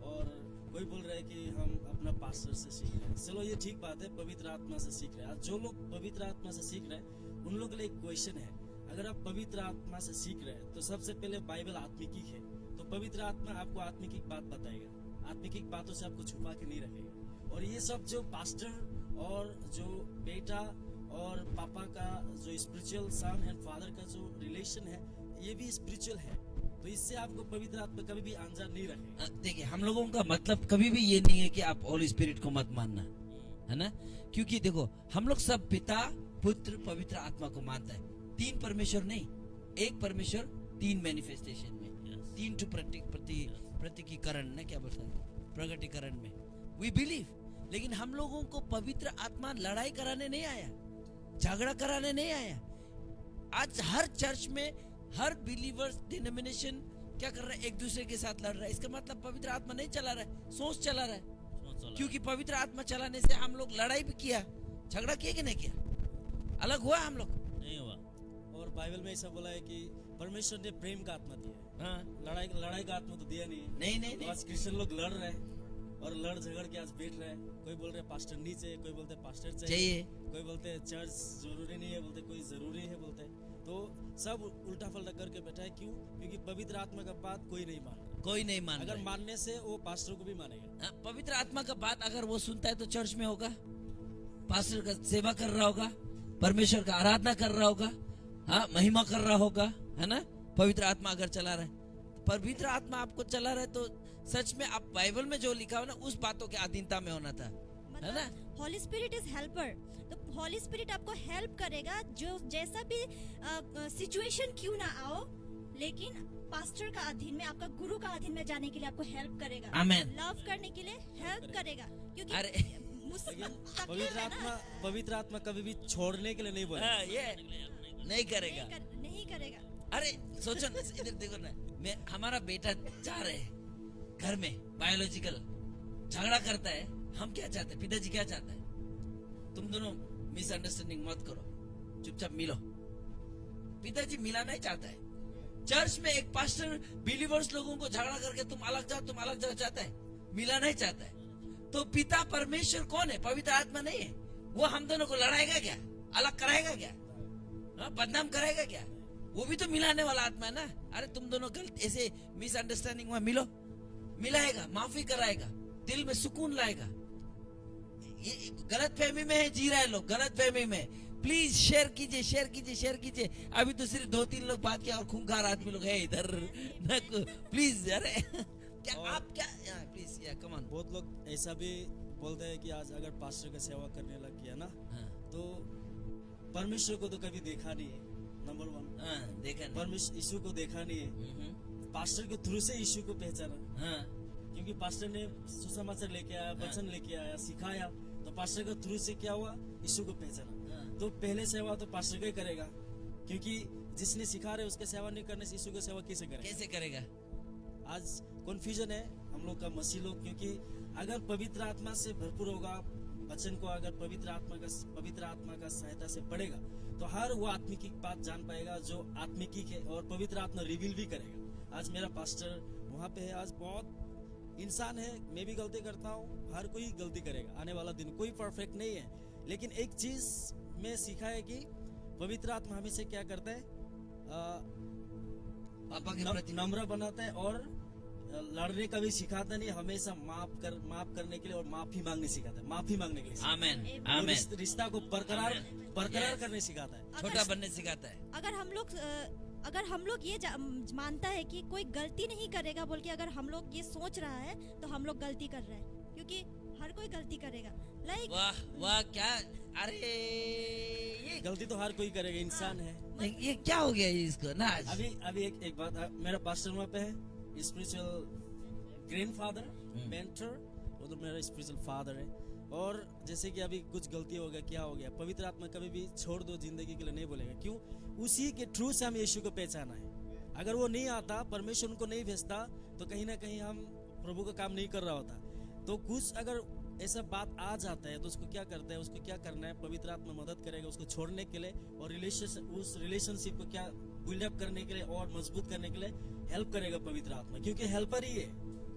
और कोई बोल रहा है कि हम अपना पास्टर से सीख रहे हैं। चलो ये ठीक बात है, पवित्र आत्मा से सीख रहे हैं। आज जो लोग पवित्र आत्मा से सीख रहे हैं उन लोगों के लिए एक क्वेश्चन है, अगर आप पवित्र आत्मा से सीख रहे हैं तो सबसे पहले बाइबल आत्मिक है, तो पवित्र आत्मा आपको आत्मिक बात बताएगा, आत्मिक बातों से आपको छुपा के नहीं रखेगा। और ये सब जो पास्टर और जो बेटा और पापा का जो स्पिरिचुअल सन एंड फादर का जो रिलेशन है ये भी स्पिरिचुअल है, तो इससे आपको पवित्र आत्मा कभी भी अनजान नहीं रखेगा। देखिए, हम लोगों का मतलब कभी भी ये नहीं है कि आप होली स्पिरिट को मत मानना, है ना, क्योंकि देखो हम लोग सब पिता पुत्र पवित्र आत्मा को मानता है। तीन परमेश्वर नहीं, एक परमेश्वर तीन मैनिफेस्टेशन में, तीन टू प्रतीकीकरण ना, क्या बोलते हैं, प्रगटीकरण में वी बिलीव। लेकिन हम लोगों को पवित्र आत्मा लड़ाई कराने नहीं आया, झगड़ा कराने नहीं आया। आज हर चर्च में हर बिलीवर्स डिनोमिनेशन क्या कर रहा है, एक दूसरे के साथ लड़ रहा है। इसका मतलब पवित्र आत्मा नहीं चला रहा है, सोच चला रहा है। क्योंकि पवित्र आत्मा चलाने से हम लोग लड़ाई भी किया, झगड़ा किया कि नहीं किया, अलग हुआ हम लोग, नहीं हुआ। और बाइबल में ऐसा बोला है कि परमेश्वर ने प्रेम का आत्मा दिया है, हाँ, लड़ाई का आत्मा तो दिया नहीं। नहीं तो आज क्रिश्चियन लोग लड़ रहे हैं और लड़ झगड़ के आज बैठ रहे हैं। कोई बोल रहे हैं पास्टर नहीं चाहिए, कोई बोलते हैं पास्टर चाहिए, कोई बोलते हैं चर्च जरूरी नहीं है, बोलते कोई जरूरी है बोलते हैं। तो सब उल्टा पलटा करके बैठा है। क्यों? क्योंकि पवित्र आत्मा का बात कोई नहीं मान रहा। कोई नहीं मान अगर रहा है। मानने से वो पास्टर को भी मानेगा। हाँ, पवित्र आत्मा का बात अगर वो सुनता है तो चर्च में होगा, पास्टर का सेवा कर रहा होगा, परमेश्वर का आराधना कर रहा होगा, हाँ, महिमा कर रहा होगा, है ना। पवित्र आत्मा अगर चला रहा है, तो पवित्र आत्मा आपको चला रहा है तो सच में आप बाइबल में जो लिखा हो ना उस बातों के अधीनता में होना था, है ना। हॉली स्पिरिट इज हेल्पर, तो हॉली स्पिरिट आपको हेल्प करेगा, जो जैसा भी सिचुएशन क्यों ना आओ, लेकिन पास्टर का अधीन में, आपका गुरु का अधीन में जाने के लिए आपको हेल्प करेगा, आमेन। लव करने के लिए हेल्प करेगा। क्योंकि अरे पवित्र आत्मा कभी भी छोड़ने के लिए नहीं बोला। हाँ, ये नहीं करेगा, नहीं करेगा। अरे सोचो ना, इधर देखो ना, मैं हमारा बेटा जा रहे है घर में बायोलॉजिकल झगड़ा करता है, हम क्या चाहते हैं, पिताजी क्या चाहता है, तुम दोनों मिसअंडरस्टैंडिंग मत करो, चुपचाप मिलो। पिताजी मिला नहीं चाहता है। चर्च में एक पास्टर बिलीवर्स लोगों को झगड़ा करके तुम अलग जाओ चाहता है, मिला नहीं चाहता है। तो पिता परमेश्वर कौन है? पवित्र आत्मा नहीं है। वो हम दोनों को लड़ाएगा क्या, अलग कराएगा क्या, बदनाम कराएगा क्या? वो भी तो मिलाने वाला आत्मा है ना। अरे तुम दोनों गलत ऐसे मिसअंडरस्टैंडिंग में मिलो, मिलाएगा, माफी कराएगा, दिल में सुकून लाएगा। ये गलत फहमी में है, जी रहा है लोग गलत फहमी में। प्लीज शेयर कीजिए। अभी तो सिर्फ 2-3 लोग बात किया और खूंखार आदमी लोग है इधर। प्लीज, अरे क्या आप क्या, प्लीज या कम ऑन। बहुत लोग ऐसा भी बोलते हैं कि आज अगर पास्टर का सेवा करने लग गया ना, तो परमेश्वर को तो कभी देखा नहीं है, नंबर 1। देखा नहीं, परमेश्वर यीशु को देखा नहीं है, पास्टर के थ्रू से यीशु को पहचाना। क्योंकि पास्टर ने सुसमाचार लेके आया, वचन लेके आया, सिखाया, तो पास्टर के थ्रू से क्या हुआ, यीशु को पहचाना। तो पहले सेवा तो पास्टर का ही करेगा, क्योंकि जिसने सिखा रहे उसके सेवा नहीं करने से यीशु की सेवा कैसे करेगा? आज कन्फ्यूजन है हम लोग का मसीह लोग, क्योंकि अगर पवित्र आत्मा से भरपूर होगा, वचन को अगर पवित्र आत्मा का सहायता से पढ़ेगा, तो हर वो आत्मिक बात जान पाएगा जो आत्मिक है, और पवित्र आत्मा रिवील भी करेगा। आज मेरा पास्टर वहाँ पे है, आज बहुत इंसान है, मैं भी गलती करता हूँ, हर कोई गलती करेगा, आने वाला दिन कोई परफेक्ट नहीं है। लेकिन एक चीज में सीखा है कि पवित्र आत्मा हमें से क्या करता है, पापा के प्रति नम्र बनाता है, और लड़ने का भी सिखाता नहीं, हमेशा माफ करने के लिए और माफी मांगने सिखाता है, माफी मांगने के लिए। आमेन, आमेन। रिश्ता को बरकरार करने सिखाता है, छोटा बनने सिखाता है। अगर हम लोग ये मानता है कि कोई गलती नहीं करेगा बोल के, अगर हम लोग ये सोच रहा है तो हम लोग गलती कर रहे हैं, क्योंकि हर कोई गलती करेगा। वाह क्या, अरे ये गलती तो हर कोई करेगा, इंसान है। ये क्या हो गया इसको ना। अभी एक बात, मेरा पास्टर वहाँ पे है, स्पिरिचुअल ग्रैंडफादर, मेंटर, वो तो मेरा स्पिरिचुअल फादर है। और जैसे कि अभी कुछ गलती हो गया, क्या हो गया, पवित्र आत्मा कभी भी छोड़ दो जिंदगी के लिए नहीं बोलेगा। क्यों? उसी के थ्रू से हम यीशु को पहचाना है। अगर वो नहीं आता, परमेश्वर उनको नहीं भेजता, तो कहीं ना कहीं हम प्रभु का काम नहीं कर रहा होता। तो कुछ अगर ऐसा बात आ जाता है तो उसको क्या करते हैं, उसको क्या करना है, पवित्र आत्मा मदद करेगा उसको छोड़ने के लिए, और उस रिलेशनशिप को क्या बिल्डअप करने के लिए और मजबूत करने के लिए हेल्प करेगा पवित्र आत्मा, क्योंकि हेल्पर ही है,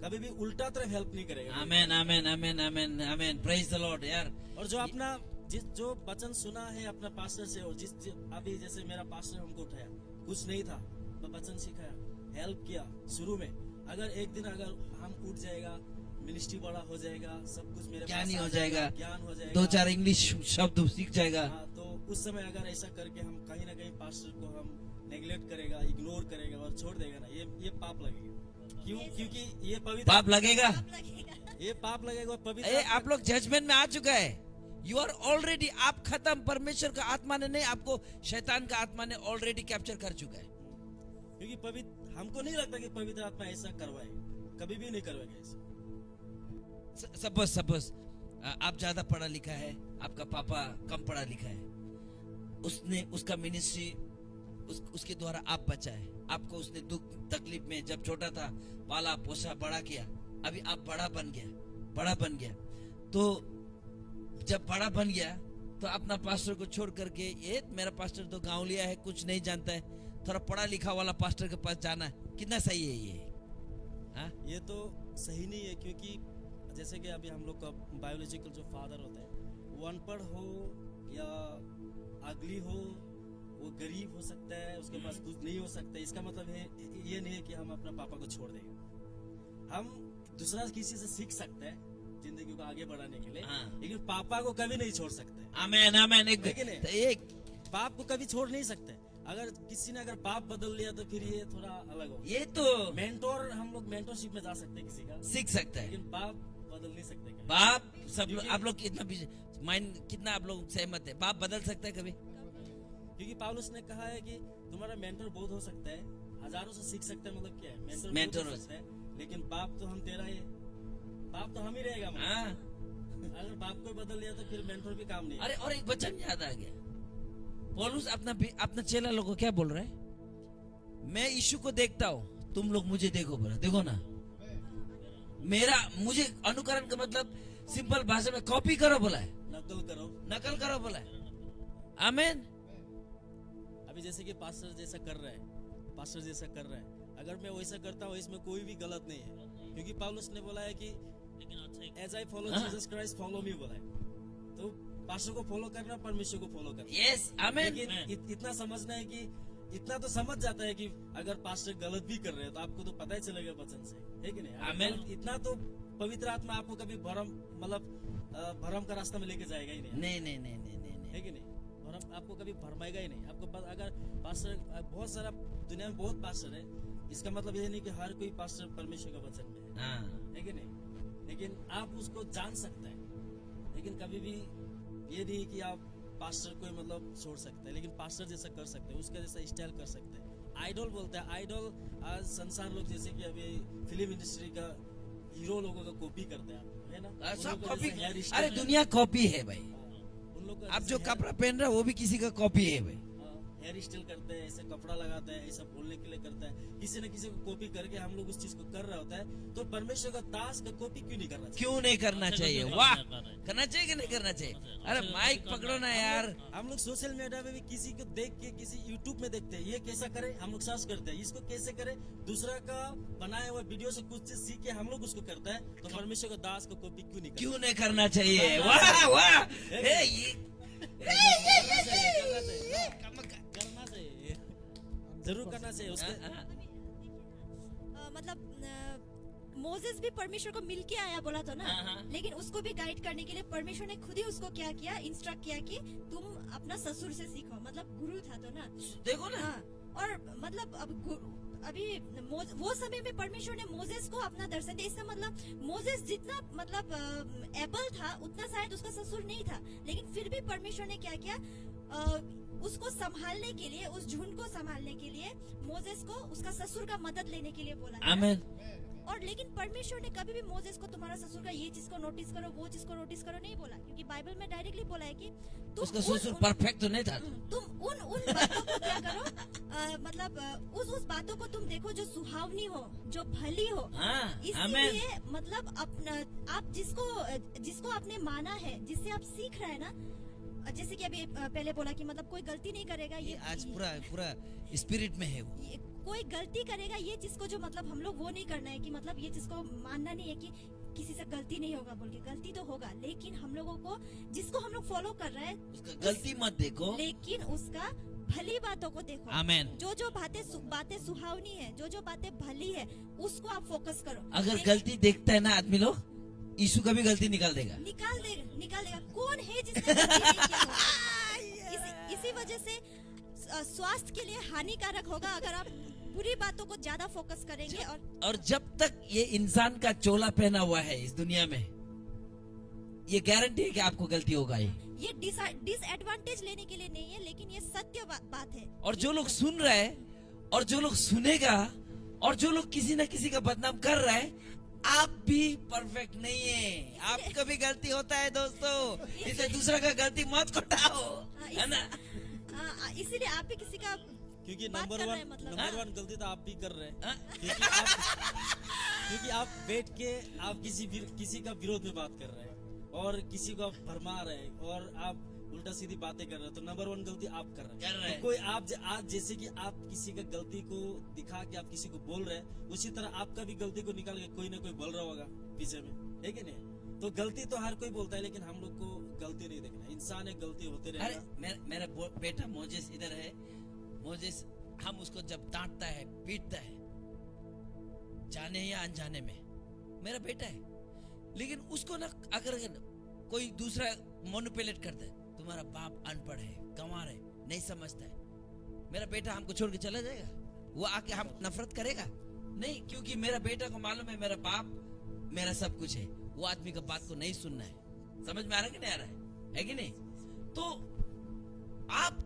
कभी भी उल्टा तरफ हेल्प नहीं करेगा। आमेन आमेन आमेन आमेन आमेन, प्रेज द लॉर्ड यार। और जो अपना जो वचन सुना है अपना पास्टर से, और अभी जैसे मेरा पास्टर हमको उठाया, कुछ नहीं था, मैं वचन सिखाया, हेल्प किया शुरू में। अगर एक दिन अगर हम उठ जाएगा, मिनिस्ट्री बड़ा हो जाएगा, सब कुछ मेरे ज्ञानी पास हो आ जाएगा, ज्ञान हो जाएगा, 2-4 इंग्लिश शब्द सीख जाएगा। हाँ, तो उस समय अगर ऐसा करके हम कहीं ना कहीं पास्टर को हम नेग्लेक्ट करेगा, इग्नोर करेगा और छोड़ देगा ना, ये पाप लगेगा। क्यों? क्योंकि ये पवित्र पाप लगेगा, पाप लगेगा। ये पाप लगेगा और पवित्र ए, आप लोग जजमेंट में आ चुका है। यू आर ऑलरेडी, आप खत्म। परमेश्वर का आत्मा ने नहीं, आपको शैतान का आत्मा ने ऑलरेडी कैप्चर कर चुका है। क्योंकि पवित्र, हमको नहीं लगता कि पवित्र आत्मा ऐसा करवाएगा, कभी भी नहीं करवाएगा ऐसा। सपोज आप ज्यादा पढ़ा लिखा है, आपका पापा कम पढ़ा लिखा है, उसने उसका मिनिस्ट्री उसके द्वारा आप बचाए, आपको उसने दुख तकलीफ में जब छोटा था पाला पोसा बड़ा किया, अभी आप बड़ा बन गया, तो जब बड़ा बन गया तो अपना पास्टर को छोड़ करके, ये मेरा पास्टर तो गाँवलिया है, कुछ नहीं जानता है, थोड़ा पढ़ा लिखा वाला पास्टर के पास जाना है, कितना सही है ये? हाँ, ये तो सही नहीं है, क्योंकि जैसे कि अभी हम लोग का बायोलॉजिकल जो फादर होता है, वो अनपढ़ हो या अगली हो, वो गरीब हो सकता है, उसके पास कुछ नहीं हो सकता है, इसका मतलब है ये नहीं है कि हम अपना पापा को छोड़ देंगे। हम दूसरा किसी से सीख सकते हैं जिंदगी को आगे बढ़ाने के लिए, हाँ। लेकिन पापा को कभी नहीं छोड़ सकते। आमेन आमेन। एक बाप को कभी छोड़ नहीं सकते। अगर किसी ने अगर बाप बदल लिया तो फिर ये थोड़ा अलग हो। ये तो मेंटोर, हम लोग मेंटोरशिप में जा सकते हैं किसी का, सीख सकता है, लेकिन बाप बदल नहीं सकते कभी। बाप सब लोग, आप लोग कितना माइंड, कितना आप लोग सहमत है, बाप बदल सकता है कभी? क्योंकि पौलुस ने कहा है कि तुम्हारा मेंटर बहुत हो सकता है, हजारों से सीख सकते हैं, मतलब क्या है, मेंटर मेंटर हो सकता है, लेकिन बाप तो हम तेरा ही, बाप तो हम ही रहेगा। हाँ। अगर बाप को बदल दिया तो फिर मेंटर भी काम नहीं है। अरे और एक वचन याद आ गया, पौलुस अपना चेला लोगों को क्या बोल रहा है? मैं यीशु को देखता हूँ, तुम लोग मुझे देखो, बोला, देखो ना, मुझे अनुकरण का मतलब सिंपल भाषा में कॉपी करो बोला है, नकल करो बोला है। आमीन। अभी जैसे कि पास्टर जैसा कर रहा है, अगर मैं वैसा करता हूँ, इसमें कोई भी गलत नहीं है, क्योंकि पौलुस ने बोला है कि as I follow Jesus Christ follow me बोला है। तो पास्टर को फॉलो करना, परमेश्वर को फॉलो करना। यस, आमीन। लेकिन इतना समझना है कि इतना तो समझ जाता है कि अगर पास्टर गलत भी कर रहे हैं तो आपको तो पता ही चलेगा वचन से, है कि नहीं? आमीन। इतना तो पवित्र आत्मा आपको कभी भरम का रास्ता में लेके जाएगा ही नहीं। नहीं, है कि नहीं? भरम आपको कभी भरमाएगा ही नहीं। आपको अगर पास्टर, बहुत सारा दुनिया में बहुत पास्टर है, इसका मतलब ये नहीं कि हर कोई पास्टर परमेश्वर का वचन में है कि नहीं? लेकिन आप उसको जान सकते हैं, लेकिन कभी भी ये नहीं कि आप पास्टर को मतलब छोड़ सकते हैं, लेकिन पास्टर जैसा कर सकते हैं, उसका जैसा स्टाइल कर सकते हैं। आइडल बोलते हैं, आइडल आज संसार लोग जैसे कि अभी फिल्म इंडस्ट्री का हीरो लोगों का कॉपी करते हैं, है ना? सब कॉपी। अरे दुनिया कॉपी है भाई, उन लोग आप जो कपड़ा पहन रहे हो वो भी किसी का कॉपी है भाई। हेयर स्टाइल करते हैं, ऐसे कपड़ा लगाते हैं, ऐसा बोलने के लिए करता है, किसी न किसी को कॉपी करके हम लोग उस चीज को कर रहा होता है। तो परमेश्वर का दास का कॉपी क्यों नहीं करना चाहिए? क्यों नहीं करना चाहिए? वाह, करना चाहिए कि नहीं करना चाहिए? अरे माइक पकड़ो ना यार। हम लोग सोशल मीडिया में भी किसी को देख के, किसी यूट्यूब में देखते हैं, ये कैसा करे, हम लोग सर्च करते हैं, इसको कैसे करे, दूसरा का बनाया हुआ वीडियो से कुछ चीज सीख के हम लोग उसको करते हैं। तो परमेश्वर का दास का कॉपी क्यों नहीं करना चाहिए? वाह वाह, करना चाहिए, जरूर करना चाहिए उसके। मतलब मोसेस भी परमेश्वर को मिल के आया बोला तो ना, लेकिन उसको भी गाइड करने के लिए परमेश्वर ने खुद ही उसको क्या किया, इंस्ट्रक्ट किया कि तुम अपना ससुर से सीखो, मतलब गुरु था तो ना, देखो ना। और मतलब अभी वो समय में परमेश्वर ने मोसेस को अपना दर्शन दिया। इसका मतलब मोसेस जितना मतलब एबल था उतना शायद उसका ससुर नहीं था, लेकिन फिर भी परमेश्वर ने क्या किया, उसको संभालने के लिए, उस झुंड को संभालने के लिए मोसेस को उसका ससुर का मदद लेने के लिए बोला। आमीन। और लेकिन परमेश्वर ने कभी भी मोसेस को तुम्हारा ससुर का ये चीज को नोटिस करो, वो चीज को नोटिस करो नहीं बोला, क्योंकि बाइबल में डायरेक्टली बोला है कि उसका ससुर परफेक्ट तो नहीं था। तुम उन बातों को क्या करो, मतलब उस बातों को तुम देखो जो सुहावनी हो, जो भली हो। हाँ, इसलिए मतलब अपना आप जिसको आपने माना है, जिससे आप सीख रहे हैं ना, जैसे कि अभी पहले बोला कि मतलब कोई गलती नहीं करेगा, ये आज पूरा स्पिरिट में है वो। कोई गलती करेगा ये चीज को जो मतलब हम लोग वो नहीं करना है कि मतलब ये चीज को मानना नहीं है कि किसी से गलती नहीं होगा बोल के, गलती तो होगा, लेकिन हम लोगों को जिसको हम लोग फॉलो कर रहे हैं उसका गलती मत देखो, लेकिन उसका भली बातों को देखो। आमेन। जो बातें सुहावनी है, जो बातें भली है, उसको आप फोकस करो। अगर गलती देखता है ना आदमी लोग, यीशु का भी गलती निकाल देगा। निकाल देगा। कौन है जिसने गलती नहीं किया होगा? इसी वजह से स्वास्थ्य के लिए हानिकारक होगा अगर आप बुरी बातों को ज्यादा फोकस करेंगे। और जब तक ये इंसान का चोला पहना हुआ है इस दुनिया में, ये गारंटी है कि आपको गलती होगा। ये डिसएडवांटेज लेने के लिए नहीं है, लेकिन ये सत्य बात है। और जो लोग सुन रहे हैं और जो लोग सुनेगा और जो लोग किसी न किसी का बदनाम कर रहा है, आप भी परफेक्ट नहीं है, आपका भी गलती होता है दोस्तों। इसे दूसरा का गलती मत घटाओ, है ना। इसीलिए आप भी किसी का क्योंकि बात नंबर कर रहे वन हैं मतलब। नंबर वन गलती तो आप भी कर रहे हैं। हाँ? क्योंकि आप बैठ के आप किसी का विरोध में बात कर रहे हैं और किसी को आप भरमा रहे हैं और आप उल्टा सीधी बातें कर रहे हैं, तो नंबर वन गलती आप कर रहे हैं। तो कोई आप आज जैसे कि आप किसी का गलती को दिखा के आप किसी को बोल रहे हैं, उसी तरह आपका भी गलती को निकाल के कोई ना कोई बोल रहा होगा पीछे में, है कि नहीं? तो गलती तो हर कोई बोलता है, लेकिन हम लोग को गलती नहीं देखना। इंसान एक गलती होते अरे रहेगा। मेरा बेटा मोजेस इधर है। मोजेस हम उसको जब डांटता है, पीटता है, जाने या अनजाने में, मेरा बेटा है, लेकिन उसको ना अगर कोई दूसरा मैनिपुलेट करता है, तुम्हारा बाप अनपढ़ है, गंवार है, नहीं समझता है, मेरा बेटा हमको छोड़ के चला जाएगा? वो आके हम नफरत करेगा? नहीं, क्योंकि मेरा बेटा को मालूम है मेरा बाप मेरा सब कुछ है। वो आदमी का बात को नहीं सुनना है। समझ में आ रहा है कि नहीं आ रहा है कि नहीं? तो आप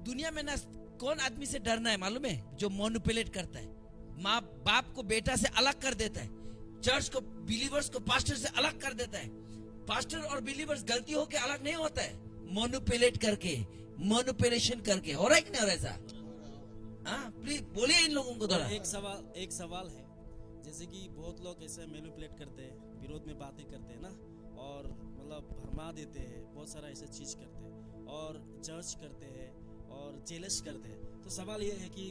दुनिया में ना कौन आदमी से डरना है मालूम है? जो मैनिपुलेट करता है, माँ बाप को बेटा से अलग कर देता है, चर्च को बिलीवर्स को पास्टर से अलग कर देता है। पास्टर और बिलीवर्स गलती होके अलग नहीं होता है, मैनिपुलेट करके, मैनिपुलेशन करके। हो रहा है कि नहीं हो रहा है? हाँ, प्लीज बोलिए इन लोगों को थोड़ा। एक सवाल है, जैसे कि बहुत लोग ऐसे मैनिपुलेट करते हैं, विरोध में बातें करते हैं ना, और मतलब भरमा देते हैं, बहुत सारा ऐसा चीज करते हैं और जज करते हैं और जेलस करते हैं। तो सवाल ये है कि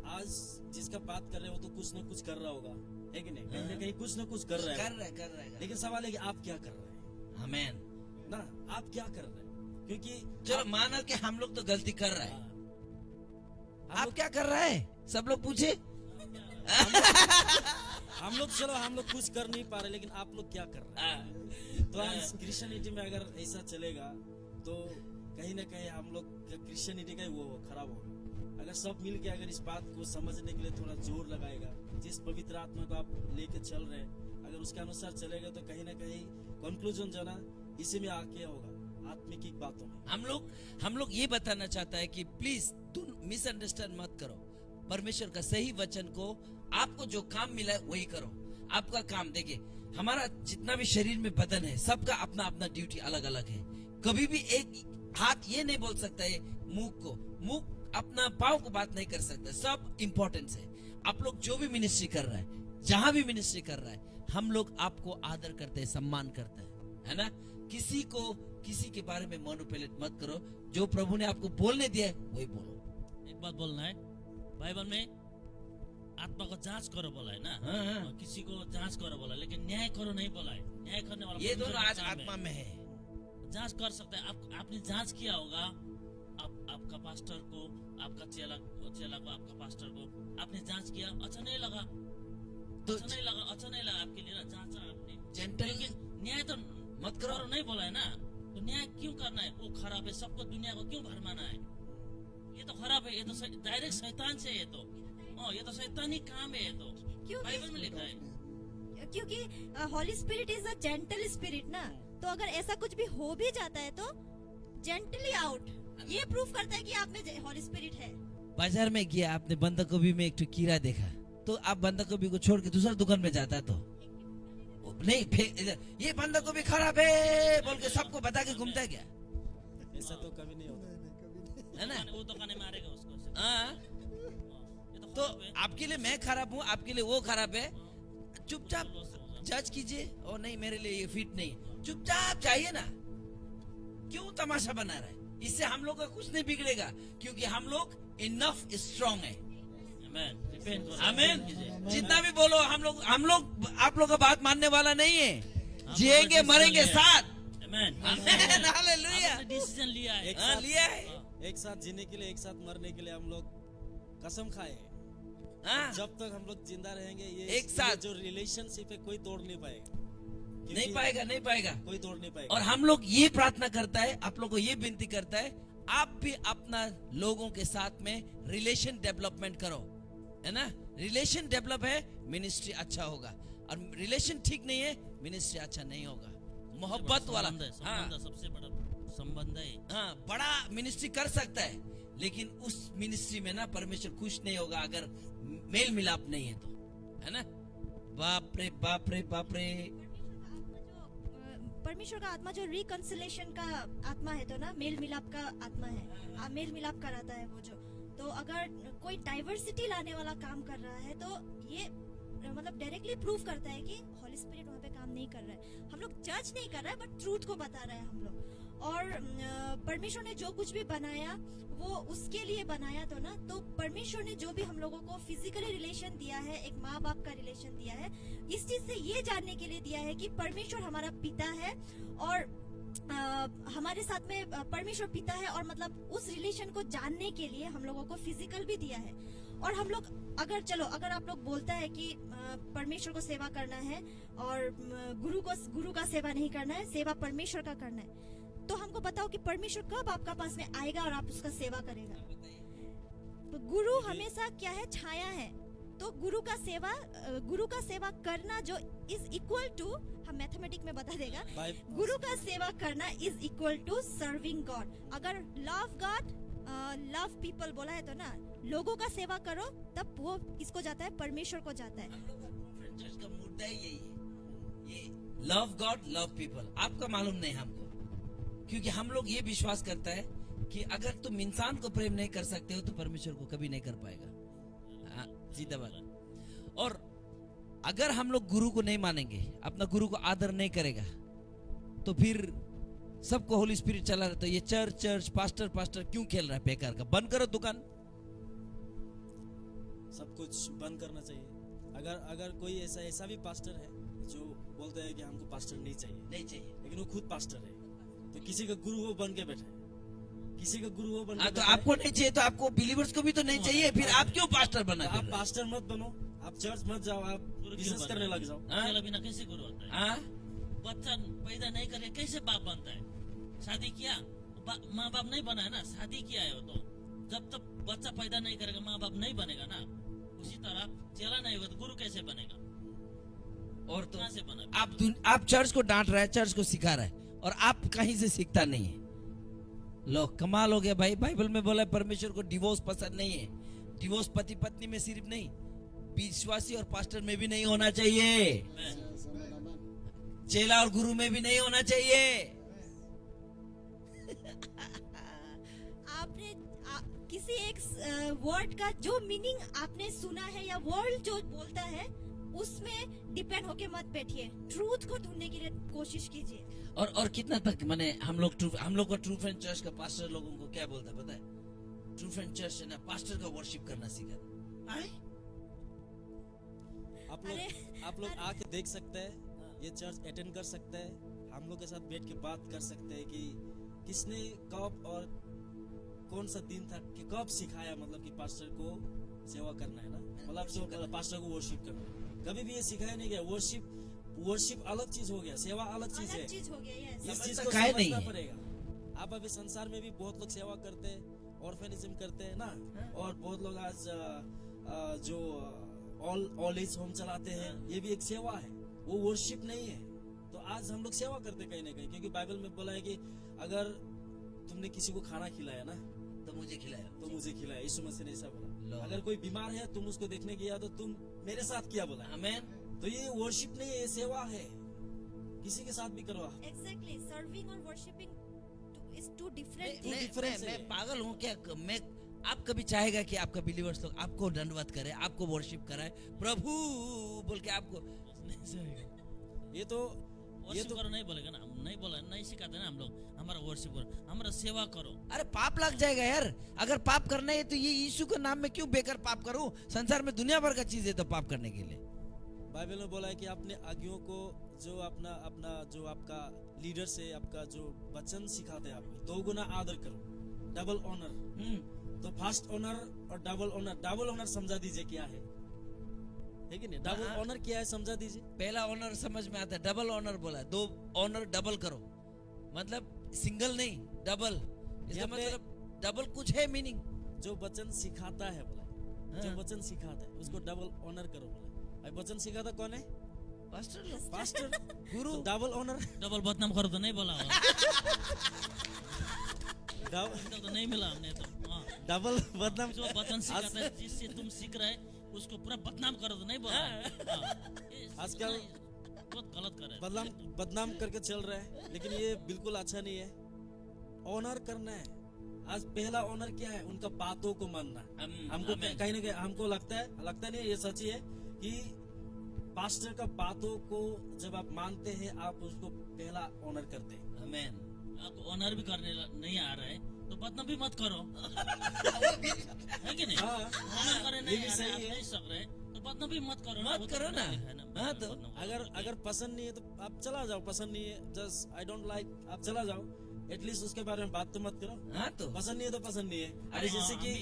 आज जिसका बात कर रहे हो तो कुछ ना कुछ कर रहा होगा, है कि नहीं? कहीं ना कहीं कुछ ना कुछ कर रहा है। लेकिन सवाल है कि आप क्या कर रहे हैं? आमेन ना, आप क्या कर रहे हैं? क्योंकि चलो माना कि हम लोग तो गलती कर रहे हैं, आप क्या कर रहे हैं? सब लोग पूछे। हम लोग कुछ कर नहीं पा रहे, लेकिन आप लोग क्या कर रहे हैं? तो आज क्रिश्चियनिटी में अगर ऐसा चलेगा तो कहीं ना कहीं हम लोग क्रिश्चियनिटी का ही वो खराब होगा। अगर सब मिल के अगर इस बात को समझने के लिए थोड़ा जोर लगाएगा, जिस पवित्र आत्मा को आप लेके चल रहे हैं, अगर उसके अनुसार चलेगा, तो कहीं ना कहीं कंक्लूजन जो ना इसी में आके होगा, आत्मिक बातों में। हम लोग ये बताना चाहता है कि प्लीज तुम मिसअंडरस्टैंड मत करो। परमेश्वर का सही वचन को, आपको जो काम मिला है वही करो। आपका काम देखिए, हमारा जितना भी शरीर में बदन है, सबका अपना अपना ड्यूटी अलग अलग है। कभी भी एक हाथ ये नहीं बोल सकता है मुंह अपना पाँव को बात नहीं कर सकता। सब इम्पोर्टेंस है। आप लोग जो भी मिनिस्ट्री कर रहा है, जहां भी मिनिस्ट्री कर रहा है, हम लोग आपको आदर करते हैं, सम्मान करते हैं, है ना। किसी के बारे में मैनिपुलेट मत करो। जो प्रभु ने आपको बोलने दिया है वही बोलो। एक बात बोलना है, बाइबल में आत्मा को जांच करो बोला है ना। हाँ। और किसी को जांच करो बोला, लेकिन न्याय करो नहीं बोला है। न्याय करने वाला ये दोनों आज काम है। आत्मा में है। जांच कर सकते हैं। आपने जांच किया होगा, आपका पास्टर को, आपका चेला को, आपका पास्टर को आपने जांच किया, अच्छा नहीं लगा तो अच्छा नहीं लगा आपके लिए ना, जांचा आपने, जेंटल लेकिन न्याय तो मत करो नहीं बोला है ना। तो न्याय क्यों करना है? वो खराब है, सबको दुनिया को क्यों भरमाना है? ये तो खराब है, ये तो डायरेक्ट शैतान से, ये तो शैतानी काम है। ये तो बाइबल में लिखा है। क्योंकि holy spirit is a gentle spirit ना, तो अगर ऐसा कुछ भी हो भी जाता है तो जेंटली आउट, ये प्रूफ करता है कि आप में हॉली स्पिरिट है। बाजार में गया, आपने बंद गोभी में एक कीड़ा देखा, तो आप बंदा गोभी को छोड़ के दूसरा दुकान में जाता है तो नहीं, ये बंदा गोभी खराब है बोल के सबको बता के घूमता है क्या? ऐसा तो कभी नहीं होता है ना? वो दुकाने मारेगा उसको। हाँ, ये तो तो खराब है। आपके लिए मैं खराब हूँ, आपके लिए वो खराब है, चुपचाप जज कीजिए। ओ नहीं, मेरे लिए ये फिट नहीं, चुपचाप जाइए ना। क्यों तमाशा बना रहा है? इससे हम लोग का कुछ नहीं बिगड़ेगा, क्योंकि हम लोग इनफ स्ट्रांग है। Amen. Repent करो, आमीन। repent कीजिए। जितना भी बोलो, हम लोग आप लोग का बात मानने वाला नहीं है। हम जिएंगे लोग मरेंगे decision साथ। Amen. आमीन, हालेलुया। आपने डिसीजन लिया है। एक हाँ, लिया है। एक साथ जीने के लिए, एक साथ मरने के लिए हम लोग कसम खाए हैं। हाँ, जब तक हम लोग जिंदा रहेंगे ये एक साथ। ये जो रिलेशनशिप है कोई तोड़ नहीं पाएगा। नहीं क्योंकि पाएगा, नहीं पाएगा। कोई तोड़ नहीं पाएगा। और हम लोग ये प्रार्थना करता है, आप लोगों को ये विनती करता है, आप भी अपना लोगों के साथ में रिलेशन डेवलपमेंट करो, है ना? रिलेशन डेवलप है, मिनिस्ट्री अच्छा होगा, और रिलेशन ठीक नहीं है, मिनिस्ट्री अच्छा नहीं होगा। मोहब्बत वाला, संबंध है, हाँ संबंध सबसे बड़ा संबंध है। हाँ, बड़ा मिनिस्ट्री कर सकता है, लेकिन उस मिनिस्ट्री में ना परमेश्वर खुश नहीं होगा अगर मेल मिलाप नहीं है तो, है ना? बाप रे बाप रे बाप रे। परमेश्वर का आत्मा जो रिकंसिलेशन का आत्मा है तो ना, मेल मिलाप का आत्मा है, मेल मिलाप कराता है वो जो। तो अगर कोई डाइवर्सिटी लाने वाला काम कर रहा है तो ये मतलब डायरेक्टली प्रूव करता है कि हॉली स्पिरिट वहाँ पे काम नहीं कर रहा है। हम लोग जज नहीं कर रहा है, बट ट्रूथ को बता रहा है हम लोग। और परमेश्वर ने जो कुछ भी बनाया वो उसके लिए बनाया तो ना, तो परमेश्वर ने जो भी हम लोगों को फिजिकली रिलेशन दिया है, एक माँ बाप का रिलेशन दिया है, इस चीज से ये जानने के लिए दिया है कि परमेश्वर हमारा पिता है, और हमारे साथ में परमेश्वर पिता है, और मतलब उस रिलेशन को जानने के लिए हम लोगों को फिजिकल भी दिया है। और हम लोग अगर आप लोग बोलता है कि परमेश्वर को सेवा करना है और गुरु का सेवा नहीं करना है, सेवा परमेश्वर का करना है, तो हमको बताओ कि परमेश्वर कब आपका पास में आएगा और आप उसका सेवा करेगा? तो गुरु हमेशा क्या है? छाया है। तो गुरु का सेवा करना जो इज इक्वल टू, हम मैथमेटिक में बता देगा, गुरु का सेवा करना is equal to serving God. अगर लव गॉड लव पीपल बोला है तो ना, लोगों का सेवा करो, तब वो किसको जाता है? परमेश्वर को जाता है। हम लोग का प्रोफेट चर्च का मुद्दा ही यही है, ये लव गॉड लव पीपल। आपका मालूम नहीं हमको, क्योंकि हम लोग ये विश्वास करता है कि अगर तुम इंसान को प्रेम नहीं कर सकते हो तो परमेश्वर को कभी नहीं कर पाएगा। हाँ, सीधा बात। और अगर हम लोग गुरु को नहीं मानेंगे, अपना गुरु को आदर नहीं करेगा, तो फिर सबको होली स्पिरिट चला रहा, तो ये चर्च पास्टर क्यों खेल रहा है बेकार का? बंद करो दुकान। सब कुछ बंद करना चाहिए। अगर कोई ऐसा भी पास्टर है जो बोलता है कि हमको पास्टर नहीं चाहिए, लेकिन वो खुद पास्टर है, तो किसी का गुरु वो बन के बैठे, किसी का गुरु वो बन के तो आपको नहीं चाहिए तो आपको बिलीवर्स को भी तो नहीं चाहिए, फिर आप क्यों पास्टर बना? आप पास्टर मत बनो, आप चर्च मत जाओ, आप बिजनेस करने लग जाओ। अकेला बिना कैसे गुरु होता है? बच्चा पैदा नहीं करे कैसे बाप बनता है? शादी किया, माँ बाप नहीं बना है ना, शादी किया है वो तो। जब तक बच्चा पैदा नहीं करेगा, माँ बाप नहीं बनेगा ना, उसी तरह चेला नहीं होगा तो गुरु कैसे बनेगा? और तो कहाँ से बना? आप चर्च को डांट रहा है, चर्च को सिखा रहा है, और आप कहीं से सीखता नहीं है। लो कमाल हो गया भाई। बाइबल में बोला है परमेश्वर को डिवोर्स पसंद नहीं है। डिवोर्स पति पत्नी में सिर्फ नहीं, विश्वासी और पास्टर में भी नहीं होना चाहिए, चेला और गुरु में भी नहीं होना चाहिए। आपने किसी एक वर्ड का जो मीनिंग आपने सुना है या वर्ल्ड जो बोलता है उसमें डिपेंड होके मत बैठिए, ट्रूथ को ढूंढने के लिए कोशिश कीजिए। और कितना तक माने हम लोग को ट्रू फ्रेंड चर्च का पास्टर लोगों को क्या बोलता है पता है? ट्रू फ्रेंड चर्च है ना, पास्टर का वर्शिप करना सीखा। आप लोग आके देख सकते हैं, ये चर्च अटेंड कर सकते हैं, हम लोग के साथ बैठ के बात कर सकते हैं कि किसने कब और कौन सा दिन था कि कब सिखाया, मतलब कि पास्टर को सेवा करना है ना, मतलब पास्टर को वर्शिप करना। कभी भी ये सिखाया नहीं गया। वर्शिप अलग चीज हो गया, सेवा अलग चीज है। हो गया, इस चीज को समझना पड़ेगा। आप अभी संसार में भी बहुत लोग सेवा करते हैं, ऑर्फेनिज्म करते हैं ना, और बहुत लोग आज जो ऑल एज होम चलाते हैं, ये भी एक सेवा है, वो वर्शिप नहीं है। तो आज हम लोग सेवा करते कहीं ना कहीं, क्योंकि बाइबल में बोला है कि अगर तुमने किसी को खाना खिलाया ना, तो मुझे खिलाया। यीशु मसीह ने ऐसा बोला। लो। अगर कोई बीमार है तुम उसको देखने गया तो तुम मेरे साथ किया बोला। आमेन। तो ये वर्शिप नहीं है, ये सेवा है। किसी के साथ भी करो आप। Exactly, serving और worshiping is two different मैं- things. मैं- मैं पागल हूँ क्या? मैं आप कभी चाहेगा कि आपका बिलीवर्स लोग आपको दंडवत करे, आपको वर्शिप कराए, प्रभु बोल के आपको? ये तो वर्शिप करो नहीं बोलेगा ना, हम नहीं बोला, नहीं सिखाते ना हम लोग। हमारा वर्शिप करो, हमारा सेवा करो। अरे पाप लग जाएगा यार। अगर पाप करना है तो ये यीशु के नाम में क्यों बेकार पाप करूं? संसार में दुनिया भर का चीज है तो पाप करने के लिए। बाइबल में बोला है कि अपने आज्ञों को जो अपना अपना जो आपका लीडर से आपका जो वचन सिखाते हैं आपको 2 गुना आदर करो, डबल ऑनर। तो फर्स्ट ऑनर और डबल ऑनर समझा दीजिए क्या है कि नहीं? डबल हाँ। ऑनर क्या है समझा दीजिए। पहला ऑनर समझ में आता है, डबल ऑनर बोला, 2 ऑनर डबल करो, मतलब सिंगल नहीं डबल। इसका यहाँ पे- मतलब डबल कुछ है मीनिंग। जो वचन सिखाता है बोला, जो हाँ। वचन सिखाता है उसको डबल ऑनर करो बोला। अब वचन सिखाता कौन है? पास्टर लोग, पास्टर, गुरु। तो डबल ऑनर। डबल बदनाम करो तो नहीं बोला होगा। डबल इनको तो नहीं मिला हमने तो। हाँ। डबल बदनाम। जो वचन सिखाता है, जिससे तुम सीख रहे उसको पूरा बदनाम करो तो नहीं बोला। हाँ। ये आजकल नहीं, बहुत गलत कर रहे हैं। बदनाम करके चल रहा है, लेकिन ये बिल्कुल अच्छा नहीं है। ऑनर करना है। आज पहला ऑनर क्या है? उनका बातों को मानना। हमको आमेन। कहीं ना कहीं हमको लगता नहीं है, ये सच ही है कि पास्टर का बातों को जब आप मानते हैं आप उसको पहला ऑनर करते हैं। आमेन। आपको ऑनर भी करने नहीं आ रहा है तो बदनाम भी मत करो। है कि नहीं? हाँ, ऑनर करने ये नहीं भी आ रहा सही है, आप है। नहीं सक रहे तो बदनाम भी मत करो ना। मत वो करो तो ना। लिखा है हाँ तो। बदनाम। अगर पसंद नहीं है तो आप चला जाओ। पसंद नहीं है, जस्ट आई डोंट लाइक, आप चला जाओ। एटलीस्ट उसके बारे में बात तो मत करो। हाँ तो। पसंद नहीं है तो पसंद नहीं है। अरे अरे जैसे हाँ, कि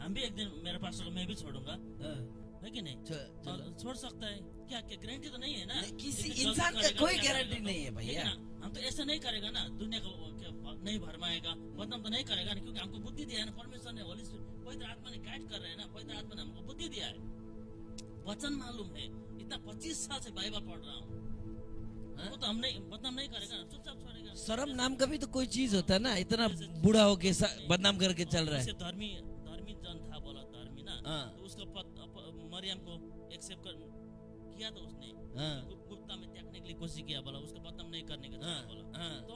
हम भी एक दिन मेरे पास को मैं भी छोड़ूंगा, हाँ। है कि नहीं? चलो। और छोड़ सकता है क्या? क्या गारंटी तो नहीं है ना? नहीं, किसी लेकिन गलती इंसान का करेगा, कोई क्या गारंटी करेगा? नहीं है भैया। ठीक ना? हम तो ऐसा नहीं करेगा ना, दुनिया को क्या नहीं भरमाएगा, बदनाम तो नहीं करेगा ना, क्योंकि हमको बुद्धि दिया है ना परमेश्वर ने, होली स्पिरिट पवित्र आत्मा ने गाइड कर रहे हैं ना, पवित्र आत्मा ने हमको बुद्धि दिया है, वचन मालूम है। इतना 25 साल से बाइबल पढ़ रहा हूँ, वो तो हम नहीं बदनाम नहीं करेगा, चुपचाप छोड़ेगा। शर्म नाम का भी तो कोई चीज होता है ना। इतना बूढ़ा होके बदनाम करके चल रहा जैसे है। धर्मी जन था, बोला धर्मी ना, हाँ। तो उसका मरियम को एक्सेप्ट किया था उसने, हाँ। गुप्ता में त्यागने के लिए कोशिश किया, बोला उसका बदनाम नहीं करने का हाँ, बोला। हाँ। तो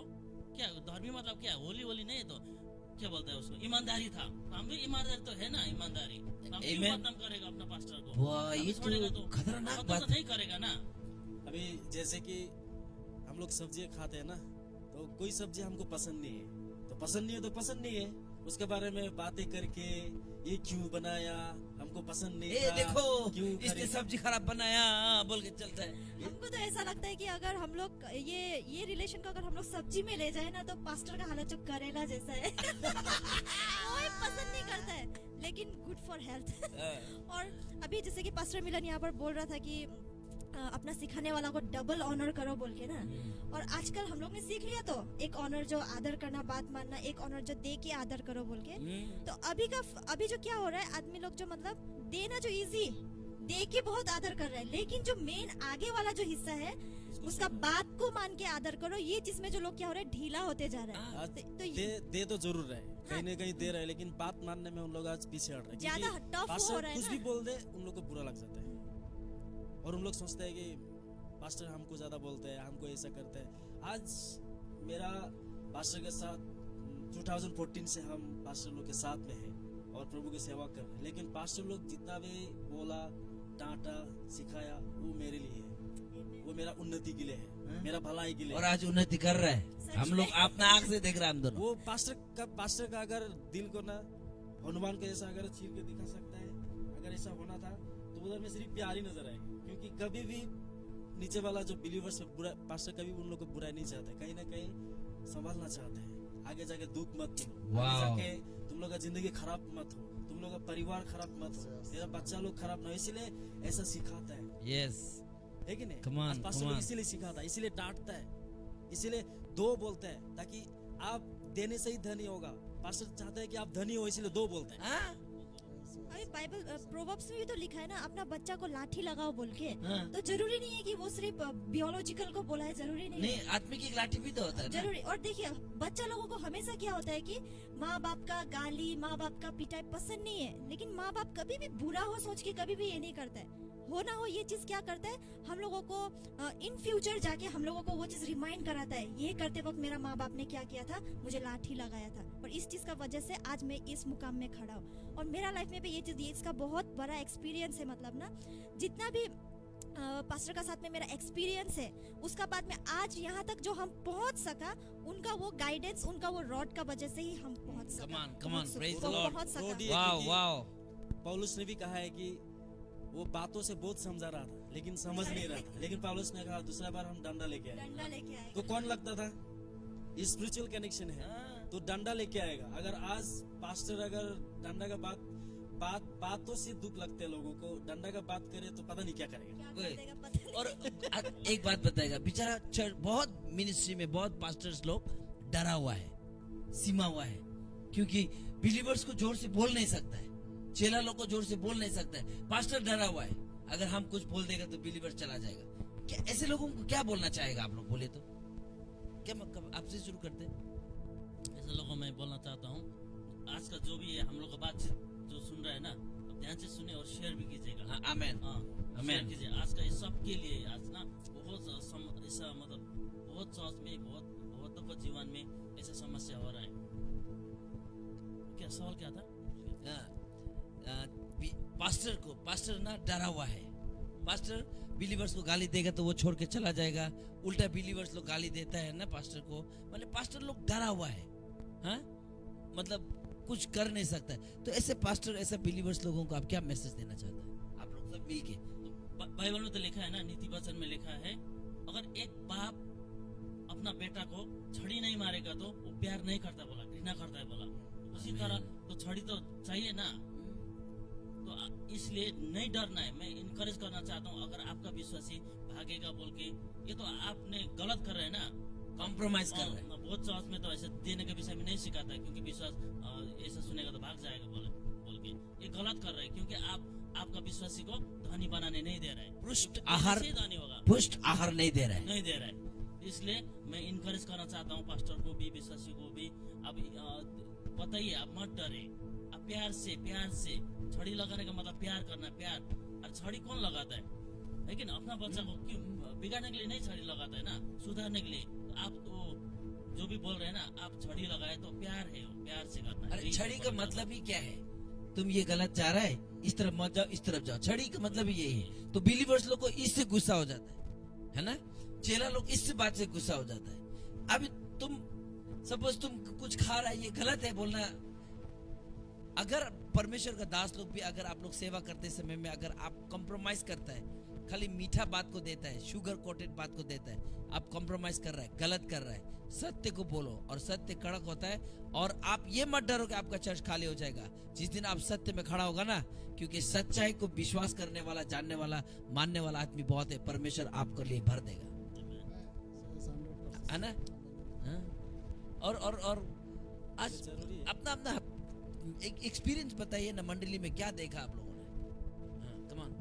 क्या धर्मी मतलब क्या? होली नहीं है तो क्या बोलता है उसको? ईमानदारी था। हम भी ईमानदारी तो है ना, ईमानदारी। हम क्यों Amen। बदनाम करेगा अपना पास्टर को? वाह, ये हम छोड़ेगा तो खतरनाक बदनाम बात तो नहीं करेगा ना। अभी जैसे कि हम लोग सब्जियां खाते हैं ना, तो कोई सब्जी हमको पसंद नहीं है तो पसंद नहीं है तो पसंद नहीं है। उसके बारे में बातें करके ये क्यों बनाया, हमको पसंद नहीं ए था, देखो क्यों इसने खरीदा? सब्जी खराब बनाया बोल के चलता है। हमको तो ऐसा लगता है कि अगर हम लोग ये रिलेशन को अगर हम लोग सब्जी में ले जाए ना, तो पास्टर का हालत जो करेला जैसा है। कोई पसंद नहीं करता है, लेकिन गुड फॉर हेल्थ। और अभी जैसे कि पास्टर मिलन यहाँ पर बोल रहा था कि अपना सिखाने वाला को डबल ऑनर करो बोल के ना। और आजकल हम लोग ने सीख लिया, तो एक ऑनर जो आदर करना, बात मानना, एक ऑनर जो दे के आदर करो बोल के। तो अभी जो क्या हो रहा है, आदमी लोग जो मतलब देना जो इजी दे के बहुत आदर कर रहा है, लेकिन जो मेन आगे वाला जो हिस्सा है उसका बात को मान के आदर करो, ये जिसमें जो लोग क्या हो रहा है ढीला होते जा रहा है। आज तो दे तो जरूर रहे, कहीं ना कहीं दे रहे हैं, लेकिन बात मानने में उन लोग आज पीछे हट रहे हैं। ज्यादा क्योंकि tough हो पास्टर रहा है कुछ ना। भी बोल दे उन लोग को बुरा लग जाता है, और उन लोग सोचते हैं कि पास्टर हमको ज्यादा बोलते हैं, हमको ऐसा करते हैं। आज मेरा पास्टर के साथ 2014 से हम पास्टर लोग के साथ में हैं और प्रभु की सेवा कर रहे हैं, लेकिन पास्टर लोग जितना भी बोला, डांटा, सिखाया, वो मेरे लिए है, वो मेरा उन्नति के लिए है, मेरा भलाई के लिए और है। आज उन्नति कर रहा है। हम लोग अपना आंख से देख रहे हैं हम दोनों। वो पास्टर का अगर दिल को ना हनुमान के जैसा अगर चीर के दिखा सकता है, अगर ऐसा होना था तो उधर में सिर्फ प्यार ही नजर आएगी। क्योंकि कभी भी नीचे वाला जो बिलीवर्स है, बुरा पास्टर कभी भी उन लोग को बुरा नहीं चाहते, कहीं ना कहीं संभालना चाहते हैं। आगे जाके दुख मत करो, आगे वाह। जाके तुम लोग का जिंदगी खराब मत हो, तुम लोग का परिवार खराब मत हो, तेरा बच्चा लोग खराब ना हो, इसीलिए ऐसा सिखाता है, यस। है कि नहीं? Come on, आज पास्टर come लोग on. इसीलिए सिखाता है, इसीलिए डांटता है, इसीलिए दो बोलता है, ताकि आप देने से ही धनी होगा। पास्टर चाहता है कि आप धनी हो, इसीलिए दो बोलते हैं। हाँ? वही बाइबल प्रोवर्ब्स में भी तो लिखा है ना, अपना बच्चा को लाठी लगाओ बोल के। हाँ। तो जरूरी नहीं है कि वो सिर्फ बियोलॉजिकल को बोला है, जरूरी नहीं नहीं, है। आत्मिक एक लाठी भी तो होता है ना। जरूरी। और देखिए बच्चा लोगों को हमेशा क्या होता है कि माँ बाप का गाली, माँ बाप का पिटाई पसंद नहीं है, लेकिन माँ बाप कभी भी बुरा हो सोच के कभी भी ये नहीं करता है। हो ना हो ये चीज क्या करता है, हम लोगों को इन फ्यूचर जाके हम लोगों को वो चीज रिमाइंड कराता है, ये करते वक्त मेरा माँ बाप ने क्या किया था, मुझे लाठी लगाया था। और इस चीज का वजह से आज मैं इस मुकाम में खड़ा हूँ। और मेरा लाइफ में भी ये चीज, इसका बहुत बड़ा एक्सपीरियंस है। मतलब ना जितना भी पास्टर का साथ में मेरा एक्सपीरियंस है, उसका बाद में आज यहाँ तक जो हम पहुँच सका, उनका वो गाइडेंस, उनका वो रॉड का वजह से ही हम पहुँच सका। Come on, praise the Lord. पहुँच सका। रोड ये वाओ क्योंकि वाओ। पौलुस ने भी कहा है कि वो बातों से बहुत समझा रहा था लेकिन समझ नहीं रहा था, लेकिन पौलुस ने कहा दूसरा बार हम डंडा लेके आए। डंडा लेके आए। तो कौन लगता था? स्पिरिचुअल कनेक्शन है तो डंडा लेके आएगा। अगर आज पास्टर अगर डंडा का बातों से दुख लगते हैं लोगों को, डंडा का बात करे तो पता नहीं क्या करेगा। क्या वही। कर देगा पता नहीं। और एक बात बताएगा, बेचारा बहुत मिनिस्ट्री में बहुत पास्टर्स लोग डरा हुआ है, सीमा हुआ है, क्योंकि बिलीवर्स को जोर से बोल नहीं सकता है, चेला लोग को जोर से बोल नहीं सकता है। पास्टर डरा हुआ है, अगर हम कुछ बोल देगा तो बिलीवर्स चला जाएगा। क्या ऐसे लोगों को क्या बोलना चाहेगा आप लोग, बोले तो क्या? आपसे शुरू करते हैं। ऐसे लोगों में बोलना चाहता हूँ, आज का जो भी है हम लोग का बातचीत जो सुन रहा है ना, तो ध्यान से सुने और शेयर भी कीजिएगा। हाँ, आमेन। हाँ, आमेन। शेयर कीजिए। आज का इस सब के लिए आज ना बहुत ऐसा मतलब बहुत चर्च में बहुतों को जीवन में ऐसा समस्या हो रहा है। क्या सवाल क्या था? पास्टर ना डरा हुआ है। पास्टर बिलीवर्स को गाली देगा तो वो छोड़ के चला जाएगा, उल्टा बिलीवर्स लोग गाली देता है ना पास्टर को, मतलब पास्टर लोग डरा हुआ है। हाँ, मतलब कुछ कर नहीं सकता है। तो ऐसे पास्टर, ऐसे बिलीवर्स लोगों को आप क्या मैसेज देना चाहते हैं, आप लोग सब मिलके? तो बाइबल में तो लिखा है ना, नीति वचन में लिखा है, अगर एक बाप अपना बेटा को छड़ी नहीं मारेगा तो वो प्यार नहीं करता बोला, घृणा करता है बोला। उसी तरह तो छड़ी तो चाहिए ना, तो इसलिए नहीं डरना है। मैं इनकरेज करना चाहता हूँ, अगर आपका विश्वासी भागेगा बोल के, ये तो आपने गलत कर रहे हैं ना, कॉम्प्रोमाइज कर रहे हैं। बहुत चर्च में तो ऐसे देने के विषय में नहीं सिखाता है, क्योंकि विश्वास ऐसा सुनेगा तो भाग जाएगा बोल के, ये गलत कर रहे हैं, क्योंकि आपका विश्वासी को धनी बनाने नहीं दे रहे हैं। पुष्ट धनी होगा, पुष्ट आहार नहीं दे रहा है। नहीं दे रहा है। इसलिए मैं इनकरेज करना चाहता हूँ पास्टर को भी, विश्वासी को भी। अब बताइए, आप मत डरे, आप प्यार से छड़ी लगाने का मतलब प्यार करना, प्यार। और छड़ी कौन लगाता है, लेकिन अपना बच्चा को क्यों बिगाड़ने के लिए नहीं छड़ी लगाता है ना, सुधारने के लिए। तो आप तो जो भी बोल रहे हैं ना, आप छड़ी लगाए तो प्यार है, वो प्यार से करना है। अरे छड़ी का मतलब ही क्या है? तुम ये गलत जा रहा है, इस तरफ मत जाओ, इस तरफ जाओ। छड़ी का मतलब ही यही है। तो बिलीवर्स लोग को इससे गुस्सा हो जाता है ना? चेला लोग इससे बात से गुस्सा हो जाता है। अभी तुम सपोज तुम कुछ खा रहा है, ये गलत है बोलना। अगर परमेश्वर का दास लोग भी, अगर आप लोग सेवा करते समय में अगर आप कॉम्प्रोमाइज करता है, खाली मीठा बात को देता है, शुगर कोटेड बात को देता है, आप कॉम्प्रोमाइज कर रहा है, गलत कर रहा है। सत्य को बोलो, और सत्य कड़क होता है। और आप ये मत डरो कि आपका चर्च खाली हो जाएगा जिस दिन आप सत्य में खड़ा होगा ना, क्योंकि सच्चाई को विश्वास करने वाला, जानने वाला, मानने वाला आदमी बहुत है। परमेश्वर आपके लिए भर देगा, है ना? हाँ? और आज जरूरी है। अपना एक एक्सपीरियंस बताइए ना, मंडली में क्या देखा आप लोगों ने? हाँ, come on।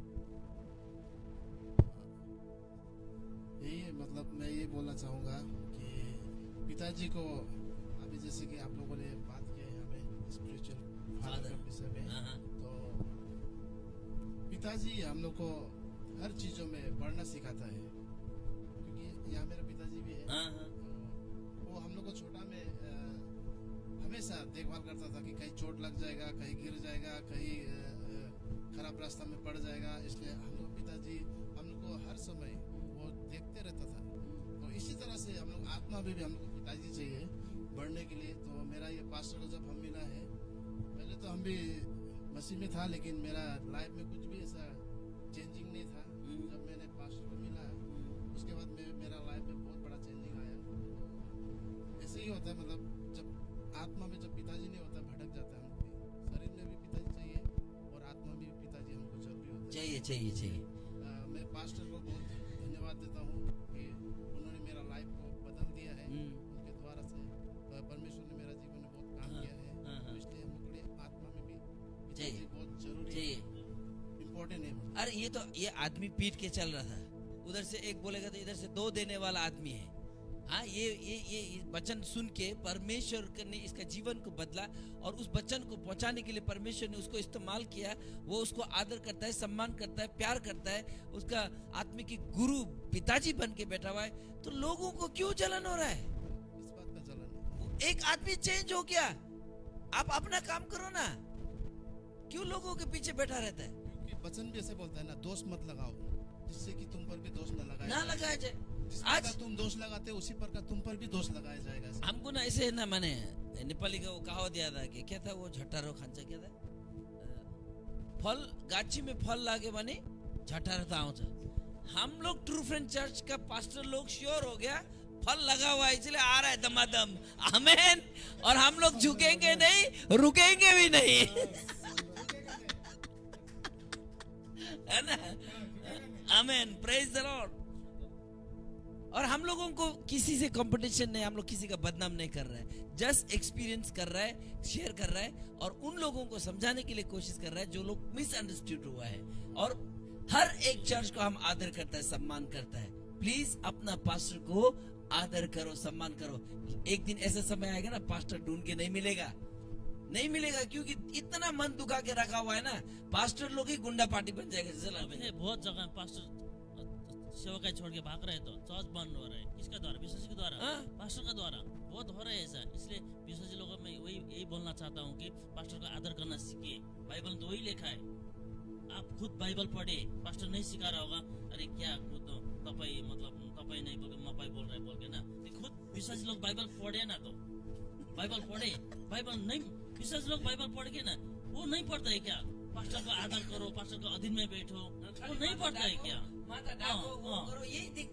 यही मतलब मैं ये बोलना चाहूँगा कि पिताजी को अभी जैसे कि आप लोगों ने बात की है हमें स्पिरिचुअल फादर के विषय में, हाँ, हाँ। तो पिताजी हम लोग को हर चीज़ों में बढ़ना सिखाता है। क्योंकि यहाँ मेरा पिताजी भी है, हाँ, हाँ। तो वो हम लोग को छोटा में हमेशा देखभाल करता था कि कहीं चोट लग जाएगा, कहीं गिर जाएगा, कहीं खराब रास्ता में पड़ जाएगा। इसलिए हम लोग पिताजी हम लोग को हर समय वो देखते रहता था। तो इसी तरह से हम लोग आत्मा में भी हम लोग को पिताजी चाहिए बढ़ने के लिए। तो मेरा ये पास्टर को जब हम मिला है, पहले तो हम भी मसीह में था, लेकिन मेरा लाइफ में कुछ भी ऐसा चेंजिंग नहीं था। जब मैंने पास्टर को मिला उसके बाद मेरा लाइफ में बहुत बड़ा चेंजिंग आया। ऐसे ही होता है, मतलब जब आत्मा में जब पिताजी नहीं होता भटक जाता है। हमको शरीर में भी पिताजी चाहिए और आत्मा में भी पिताजी हमको जरूरी होता है। चाहिए। मैं पास्टर को बहुत धन्यवाद देता हूँ कि उन्होंने मेरा लाइफ को बदल दिया है। उनके द्वारा से परमेश्वर ने मेरा जीवन में बहुत काम किया है। हाँ, हाँ। तो इसलिए हम लोग के लिए आत्मा में भी चाहिए। पिताजी बहुत जरूरी सपोर्ट ही नहीं मिलता। अरे ये आदमी पीट के चल रहा था, उधर से एक बोलेगा तो इधर से दो देने वाला आदमी है। हाँ, ये वचन सुन के परमेश्वर ने इसका जीवन को बदला और उस वचन को पहुंचाने के लिए परमेश्वर ने उसको इस्तेमाल किया। वो उसको आदर करता है, सम्मान करता है, प्यार करता है, उसका आत्मिक गुरु पिताजी बन के बैठा हुआ है। तो लोगों को क्यों जलन हो रहा है? इस बात का जलन है। एक आदमी चेंज हो गया, आप अपना काम करो ना, क्यों लोगों के पीछे बैठा रहता है? क्योंकि वचन भी ऐसे बोलता है ना, दोष मत लगाओ जिससे कि तुम पर भी दोष न लगाया ना जाए। लगाया जाए। जिस आज प्रकार तुम दोष लगाते हो उसी प्रकार तुम पर भी दोष लगाया जाएगा। हमको ना ऐसे ना, मैंने नेपाली का वो कहावत दिया था कि क्या था वो झट्टारो खान्छ, क्या था, फल गाछी में फल लागे भने झट्टारो त आउँछ। हम लोग ट्रू फ्रेंड चर्च का पास्टर लोग श्योर हो गया, फल लगा हुआ है इसलिए आ रहा है दमादम, आमेन। और हम लोग झुकेंगे नहीं, रुकेंगे भी नहीं, है ना? आमेन, प्रेज द लॉर्ड। और हम लोगों को किसी से कंपटीशन नहीं, हम लोग किसी का बदनाम नहीं कर रहे हैं, जस्ट एक्सपीरियंस कर रहा है, शेयर कर रहा है और उन लोगों को समझाने के लिए कोशिश कर रहा है जो लोग मिसअंडरस्टूड हुआ है। और हर एक चर्च को हम आदर करता है, सम्मान करता है। प्लीज अपना पास्टर को आदर करो, सम्मान करो। एक दिन ऐसा समय आएगा ना, पास्टर ढूंढ के नहीं मिलेगा, नहीं मिलेगा, क्योंकि इतना मन दुखा के रखा हुआ है ना, पास्टर लोग ही गुंडा पार्टी बन जाएगा। चला अभी बहुत जगह पास्टर सेवकाई छोड़ के भाग रहे तो चर्च बंद हो रहा है। किसका द्वारा? विश्वासी के द्वारा, हाँ। पास्टर का द्वारा बहुत हो रहा है ऐसा। इसलिए विश्वासी लोगों में यही बोलना चाहता हूँ कि पास्टर का आदर करना सीखिए। बाइबल तो वही लिखा है, आप खुद बाइबल पढ़े, पास्टर नहीं सिखा रहा होगा। अरे क्या खुद तपाईँ, मतलब तपाईँ नहीं बोल के मैं बोल रहे बोल के ना, खुद विश्वासी लोग बाइबल पढ़े ना, तो बाइबल पढ़े। बाइबल नहीं, विश्वासी लोग बाइबल पढ़ के ना, वो नहीं पढ़ता है क्या? पास्टर का आदर करो, पास्टर का अधीन में बैठो, वो नहीं पढ़ता है क्या? माता डाको, वो करो, यही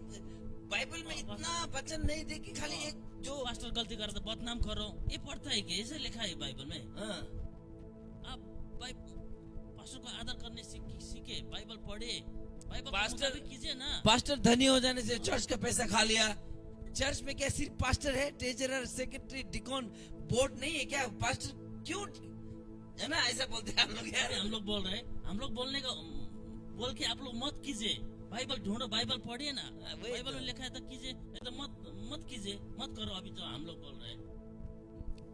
बाइबल में इतना वचन नहीं दे कि खाली एक जो पास्टर गलती करे तो बदनाम करो, ये पढ़ता है क्या? ऐसे लिखा है बाइबल में। हाँ। आप पास्टर को आदर करने सीखे, बाइबल पढ़े, बाइबल पास्टर कीजिए ना। पास्टर धनी हो जाने से चर्च का पैसा खा लिया। चर्च में क्या सिर्फ पास्टर है? ट्रेजरर, सेक्रेटरी, डिकॉन, बोर्ड नहीं है क्या? पास्टर क्यों, है ना? ऐसा बोलते हैं हम लोग यार। हम लोग बोल रहे, हम लोग बोलने का बोल के आप लोग मत कीजिए। बाइबल ढूंढो, बाइबल पढ़िए ना, बाइबल में लिखा है तो कीजिए, नहीं तो मत कीजिए, मत करो। अभी जो हम लोग बोल रहे हैं,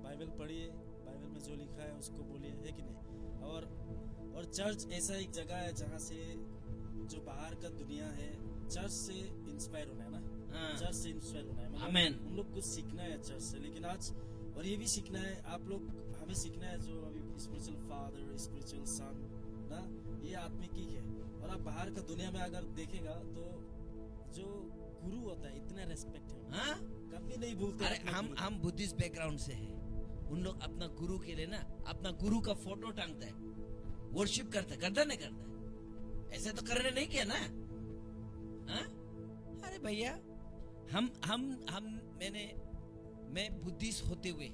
बाइबल पढ़िए, बाइबल में जो लिखा है उसको बोलिए, है कि नहीं? और चर्च ऐसा एक जगह है जहाँ से जो बाहर का दुनिया है, चर्च से इंस्पायर होना है ना। हाँ। चर्च से इंस्पायर होना है, मतलब आमेन। हम लोग कुछ सीखना है चर्च से। लेकिन आज और ये भी सीखना है, आप लोग हमें सीखना है जो अभी स्पिरिचुअल फादर, स्पिरिचुअल सन ना, ये आत्मिक ही है। और आप बाहर का दुनिया में अगर देखेगा तो जो गुरु होता है इतना रेस्पेक्ट है, हाँ? कभी नहीं भूलते। अरे हम बुद्धिस्ट बैकग्राउंड से हैं, उन लोग अपना गुरु के लिए ना अपना गुरु का फोटो टांगता है, वर्शिप करता नहीं करता? ऐसे तो करने नहीं किया ना, हाँ? अरे भैया, मैं बुद्धिस्ट होते हुए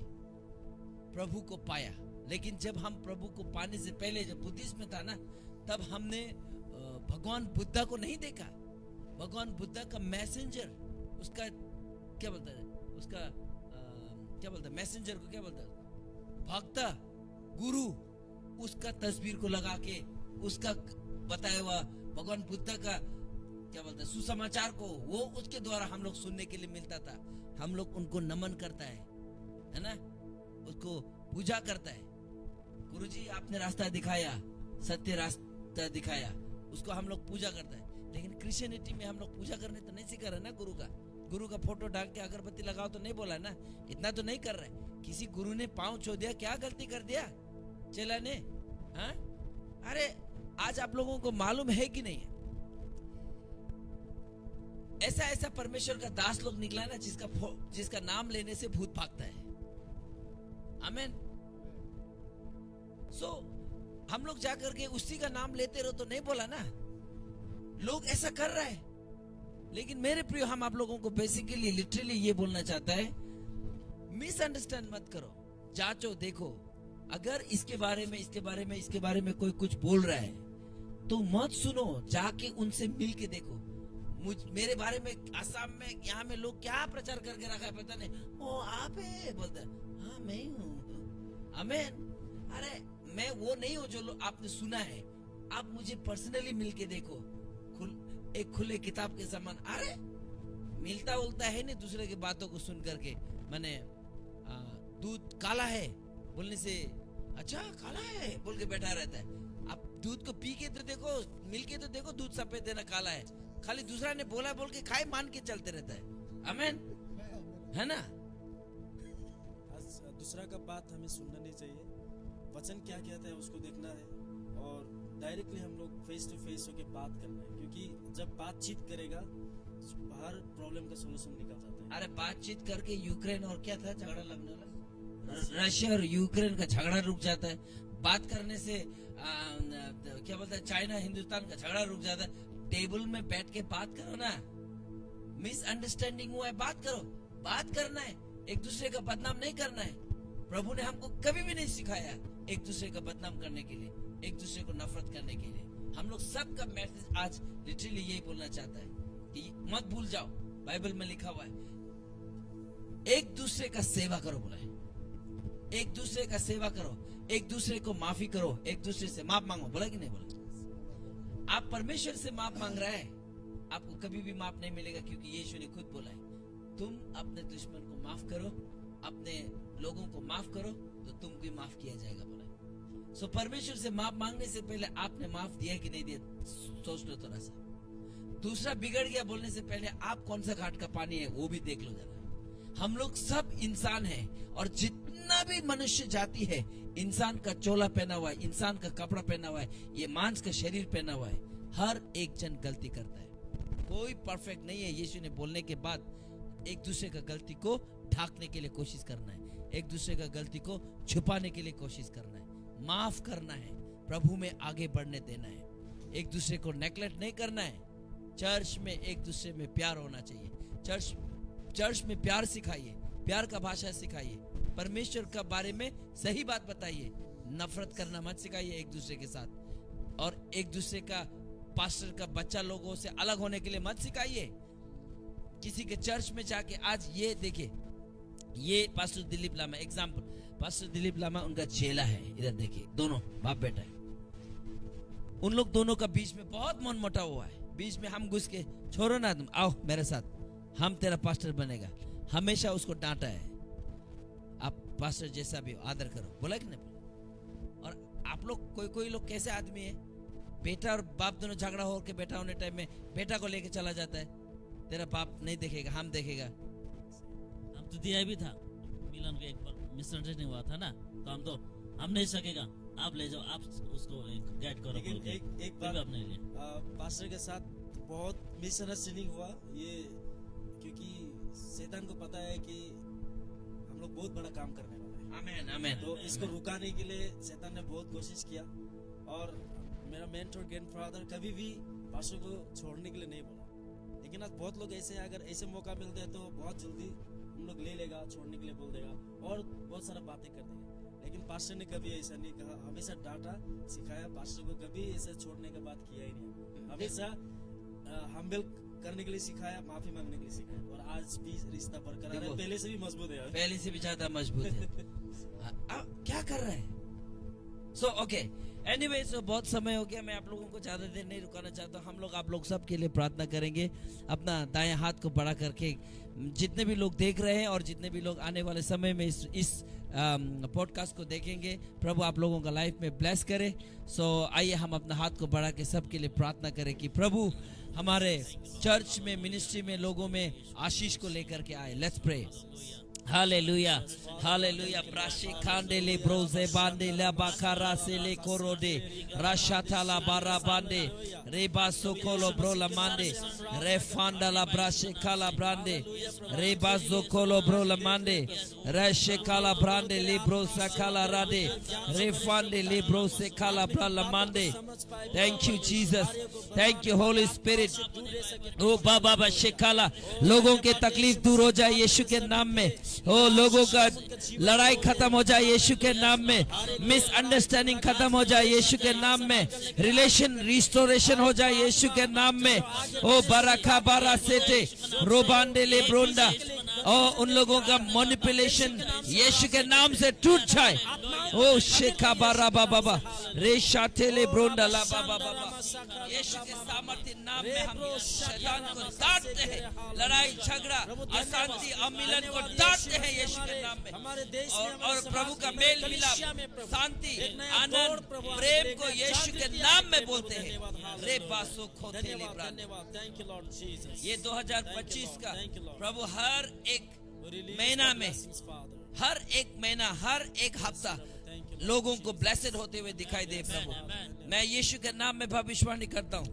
प्रभु को पाया, लेकिन जब हम प्रभु को पाने से पहले जब बुद्धिस्ट में था ना, तब हमने भगवान बुद्धा को नहीं देखा। भगवान बुद्धा का मैसेंजर, उसका क्या बोलता है, उसका क्या बोलता है, मैसेंजर को क्या बोलता है, भक्त, गुरु, उसका तस्वीर को लगा के उसका बताया हुआ भगवान बुद्ध का क्या बोलता है सुसमाचार को, वो उसके द्वारा हम लोग सुनने के लिए मिलता था। हम लोग उनको नमन करता है ना, उसको पूजा करता है। गुरुजी आपने रास्ता दिखाया, सत्य रास्ता दिखाया, उसको हम लोग पूजा करता है। लेकिन क्रिश्चियनिटी में हम लोग पूजा करने तो नहीं सिखा रहे ना गुरु का फोटो ढाक के अगरबत्ती लगाओ तो नहीं बोला ना, इतना तो नहीं कर रहे। किसी गुरु ने पांव छू दिया, क्या गलती कर दिया चेला ने? हाँ? अरे आज आप लोगों को मालूम है कि नहीं है, ऐसा परमेश्वर का दास लोग निकला ना जिसका नाम लेने से भूत भागता है। आमेन। सो हम लोग जाकर के उसी का नाम लेते रहो तो नहीं बोला ना, लोग ऐसा कर रहा है। लेकिन मेरे प्रिय, हम आप लोगों को बेसिकली लिटरली ये बोलना चाहता है, मिसअंडरस्टैंड मत करो, जांचो, देखो। अगर इसके बारे में कोई कुछ बोल रहा है तो मत सुनो, जाके उनसे मिल के देखो। मेरे बारे में असम में, यहाँ में लोग क्या प्रचार करके रखा है पता नहीं, ओ आप है बोलता है, हाँ मैं हूँ। आमेन। अरे मैं वो नहीं हूँ जो आपने सुना है, आप मुझे पर्सनली मिलके देखो, एक खुले किताब के समान। अरे मिलता उलता है नहीं दूसरे की बातों को सुन करके। मैंने दूध काला है बोलने से अच्छा काला है बोल के बैठा रहता है। आप दूध को पी के तो देखो, मिल के तो देखो, दूध सफेद है ना काला है। खाली दूसरा ने बोला बोल के खाए मान के चलते रहता है। आमीन, है ना। दूसरा का बात हमें सुनना नहीं चाहिए, वचन क्या कहता है उसको देखना है, और डायरेक्टली हम लोग फेस टू फेस होके बात करना है, क्योंकि जब बातचीत करेगा हर प्रॉब्लम का सोल्यूशन निकल जाता है। अरे बातचीत करके यूक्रेन और क्या था झगड़ा लगने वाला, रशिया और यूक्रेन का झगड़ा रुक जाता है। बात करने से क्या बोलते हैं, चाइना हिंदुस्तान का झगड़ा रुक जाता है। टेबल में बैठ के बात करो ना। मिसअंडरस्टैंडिंग हुआ है, बात करो। बात करना है, एक दूसरे का बदनाम नहीं करना है। प्रभु ने हमको कभी भी नहीं सिखाया एक दूसरे का बदनाम करने के लिए, एक दूसरे को नफरत करने के लिए। हम लोग सबका मैसेज आज लिटरली यही बोलना चाहता है कि मत भूल जाओ, बाइबल में लिखा हुआ है एक दूसरे का सेवा करो। बोला है एक दूसरे का सेवा करो, एक दूसरे को माफी करो, एक दूसरे से माफ मांगो। बोला कि नहीं बोला? आप परमेश्वर से माफ मांग रहे हैं, आपको कभी भी माफ नहीं मिलेगा, क्योंकि यीशु ने खुद बोला है तुम अपने दुश्मन को माफ करो, अपने लोगों को माफ करो तो तुमको भी माफ किया जाएगा। बोला सो परमेश्वर से माफ मांगने से पहले आपने माफ दिया कि नहीं दिया, सोच लो थोड़ा सा। दूसरा बिगड़ गया बोलने से पहले आप कौन सा घाट का पानी है वो भी देख लो जरा। हम लोग सब इंसान हैं, और जितना भी मनुष्य जाति है, इंसान का चोला पहना हुआ है, इंसान का कपड़ा पहना हुआ है, ये मांस का शरीर पहना हुआ है, हर एक जन गलती करता है, कोई परफेक्ट नहीं है। यीशु ने बोलने के बाद एक दूसरे का गलती को ढाकने के लिए कोशिश करना है, एक दूसरे का गलती को छुपाने के लिए कोशिश करना है, माफ करना है, प्रभु में आगे बढ़ने देना है, एक दूसरे को नेग्लेक्ट नहीं करना है। चर्च में एक दूसरे में प्यार होना चाहिए। चर्च में प्यार सिखाइए, प्यार का भाषा सिखाइए, परमेश्वर का बारे में सही बात बताइए, नफरत करना मत सिखाइए एक दूसरे के साथ, और एक दूसरे का पास्टर का बच्चा लोगों से अलग होने के लिए मत सिखाइए। किसी के चर्च में जाके आज ये देखिए, ये pastor Dilip Lama example, pastor Dilip Lama उनका चेला है, इधर देखिए दोनों बाप बेटा है। उन लोग दोनों का बीच में बहुत मन मोटा हुआ है, बीच में हम घुस के छोड़ो ना तुम आओ मेरे साथ, हम तेरा पास्टर बनेगा, हमेशा उसको डांटा है। आप पास्टर जैसा भी आदर करो, बोला कि नहीं बोला? और आप लोग कोई लोग कैसे आदमी है, बेटा और बाप दोनों झगड़ा हो के बेटा होने टाइम में बेटा को लेके चला जाता है, तेरा बाप नहीं देखेगा हम देखेगा। हम तो दिया भी था, मिलन को एक बार मिसअंडरस्टैंडिंग हुआ था ना, तो हम नहीं सकेगा, आप ले जाओ, आप उसको गाइड करो बोल के एक बार आप नहीं लिए। पास्टर के साथ बहुत मिसअंडरस्टैंडिंग हुआ, ये क्योंकि शैतान को पता है कि हम लोग बहुत बड़ा काम करने वाले हैं। आमीन आमीन। तो इसको रुकाने के लिए शैतान ने बहुत कोशिश किया, और मेरा मेंटर ग्रैंडफादर कभी भी पास्टर को छोड़ने के लिए नहीं बोला। लेकिन आज बहुत लोग ऐसे हैं, अगर ऐसे मौका मिलता है तो बहुत जल्दी हम लोग ले लेगा, छोड़ने के लिए बोल देगा और बहुत सारा बातें कर देगा। लेकिन पास्टर ने कभी ऐसा नहीं कहा, हमेशा डांटा सिखाया, पास्टर को कभी ऐसा छोड़ने का बात किया ही नहीं, हमेशा हम्बल करने के लिए सिखाया, माफी मांगने के लिए सिखाया, और आज भी रिश्ता बरकरार है, पहले से भी मजबूत है, पहले से भी ज्यादा मजबूत है। क्या कर रहा है? सो ओके एनीवे, सो बहुत समय हो गया, मैं आप लोगों को ज्यादा देर नहीं रुकाना चाहता। हम लोग आप लोग सब के लिए प्रार्थना करेंगे, अपना दाएं हाथ को बढ़ा करके। जितने भी लोग देख रहे हैं और जितने भी लोग आने वाले समय में इस पॉडकास्ट को देखेंगे, प्रभु आप लोगों का लाइफ में ब्लेस करे। सो आइए हम अपना हाथ को बढ़ा के सबके लिए प्रार्थना करें कि प्रभु हमारे चर्च में, मिनिस्ट्री में, लोगों में आशीष को लेकर के आए। Let's pray. Hallelujah hallelujah. ब्राशे खांडे ले ब्रोजे बांडे ला बाकारा से ले कोरोडे राशाता ला बारा बांडे रेबा सोकोलो ब्रोला मांडे रे फांडा ला ब्राशे काला ब्रांडे रेबा सोकोलो ब्रोला मांडे रेशे काला ब्रांडे ले ब्रोसा काला राडे रे फांडे ले ब्रोसे काला ब्राला मांडे। Thank you Jesus, thank you holy spirit. ओ बाबा बशेकाला, लोगों के तकलीफ दूर हो जाए यीशु के नाम में। ओ लोगों का लड़ाई खत्म हो जाए यीशु के नाम में, मिसअंडरस्टैंडिंग खत्म हो जाए यीशु के नाम में, रिलेशन रिस्टोरेशन हो जाए यीशु के नाम में। ओ बरखा बारा सेटे रोबांडे ले ब्रोंडा और उन लोगों का मैनिपुलेशन यीशु के नाम से टूट जाए। ओ शेखा बारा बाबा बा रे शाथेले ब्रोंडाला बाबा बाबा, यीशु के सामर्थ्य नाम में हम शैतान को डांटते हैं, लड़ाई झगड़ा अशांति अमिलन को डांटते हैं यीशु के नाम में। और प्रभु का मेल मिलाप शांति आनंद प्रेम को यीशु के नाम में बोलते हैं। रे बासो खोथे लिब्रान। ये 2025 का प्रभु हर एक महीना में, हर एक महीना, हर एक हफ्ता लोगों को ब्लेसेड होते हुए दिखाई दे प्रभु। मैं यीशु के नाम में भविष्यवाणी करता हूँ,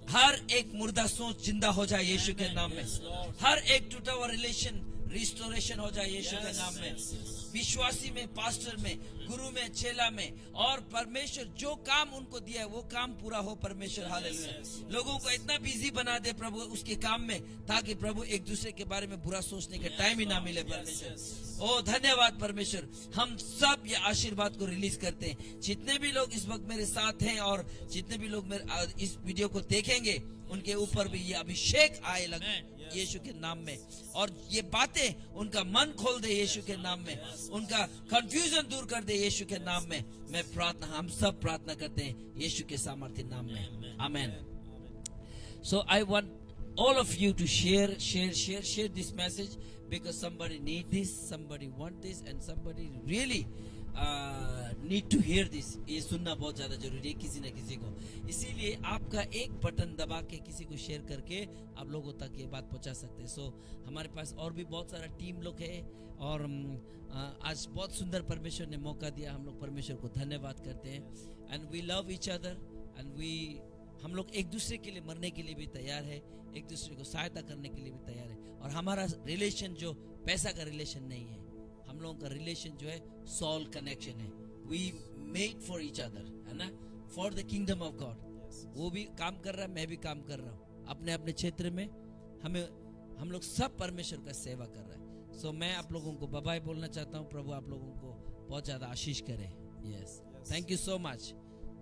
हर एक मुर्दा सोच जिंदा हो जाए यीशु के नाम में, हर एक टूटा हुआ रिलेशन रिस्टोरेशन हो जाए यीशु के नाम में। विश्वासी में, पास्टर में, गुरु में, चेला में, और परमेश्वर जो काम उनको दिया है वो काम पूरा हो परमेश्वर। हालेलुया। लोगों को इतना बिजी बना दे प्रभु उसके काम में, ताकि प्रभु एक दूसरे के बारे में बुरा सोचने का टाइम ही ना मिले परमेश्वर। ओ धन्यवाद परमेश्वर। हम सब ये आशीर्वाद को रिलीज करते हैं। जितने भी लोग इस वक्त मेरे साथ हैं और जितने भी लोग मेरे इस वीडियो को देखेंगे, उनके ऊपर भी ये अभिषेक आए लगे यीशु के नाम में, और ये बातें उनका मन खोल दे यीशु के नाम में, उनका कंफ्यूजन दूर कर दे यीशु के नाम में। मैं प्रार्थना, हम सब प्रार्थना करते हैं यीशु के सामर्थ्य नाम में। आमेन। So I want all of you to share this message, because somebody need this, somebody want this, and somebody really need to hear this। ये सुनना बहुत ज्यादा जरूरी है किसी न किसी को। इसीलिए आपका एक बटन दबा के किसी को शेयर करके आप लोगों तक ये बात पहुंचा सकते हैं। सो हमारे पास और भी बहुत सारा टीम लोग है, और आज बहुत सुंदर परमेश्वर ने मौका दिया। हम लोग परमेश्वर को धन्यवाद करते हैं। And we love each other, and हम लोग एक दूसरे के लिए मरने के लिए भी तैयार है, एक दूसरे को सहायता करने के लिए भी तैयार है। और हमारा रिलेशन जो पैसा का रिलेशन नहीं है, हम लोगों का रिलेशन जो है सोल कनेक्शन है। We made for each other, है ना, for the kingdom of God. वो भी काम कर रहा है, मैं भी काम कर रहा हूँ अपने अपने क्षेत्र में। हम लोग सब परमेश्वर का सेवा कर रहे हैं। सो मैं आप लोगों को बाय बाय बोलना चाहता हूँ। प्रभु आप लोगों को बहुत ज्यादा आशीष करे। Yes, thank you so much.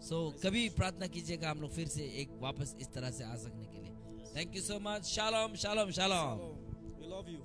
So कभी प्रार्थना कीजिएगा हम लोग फिर से एक वापस इस तरह से आ सकने के लिए। Thank you so much. Shalom shalom shalom. We love you.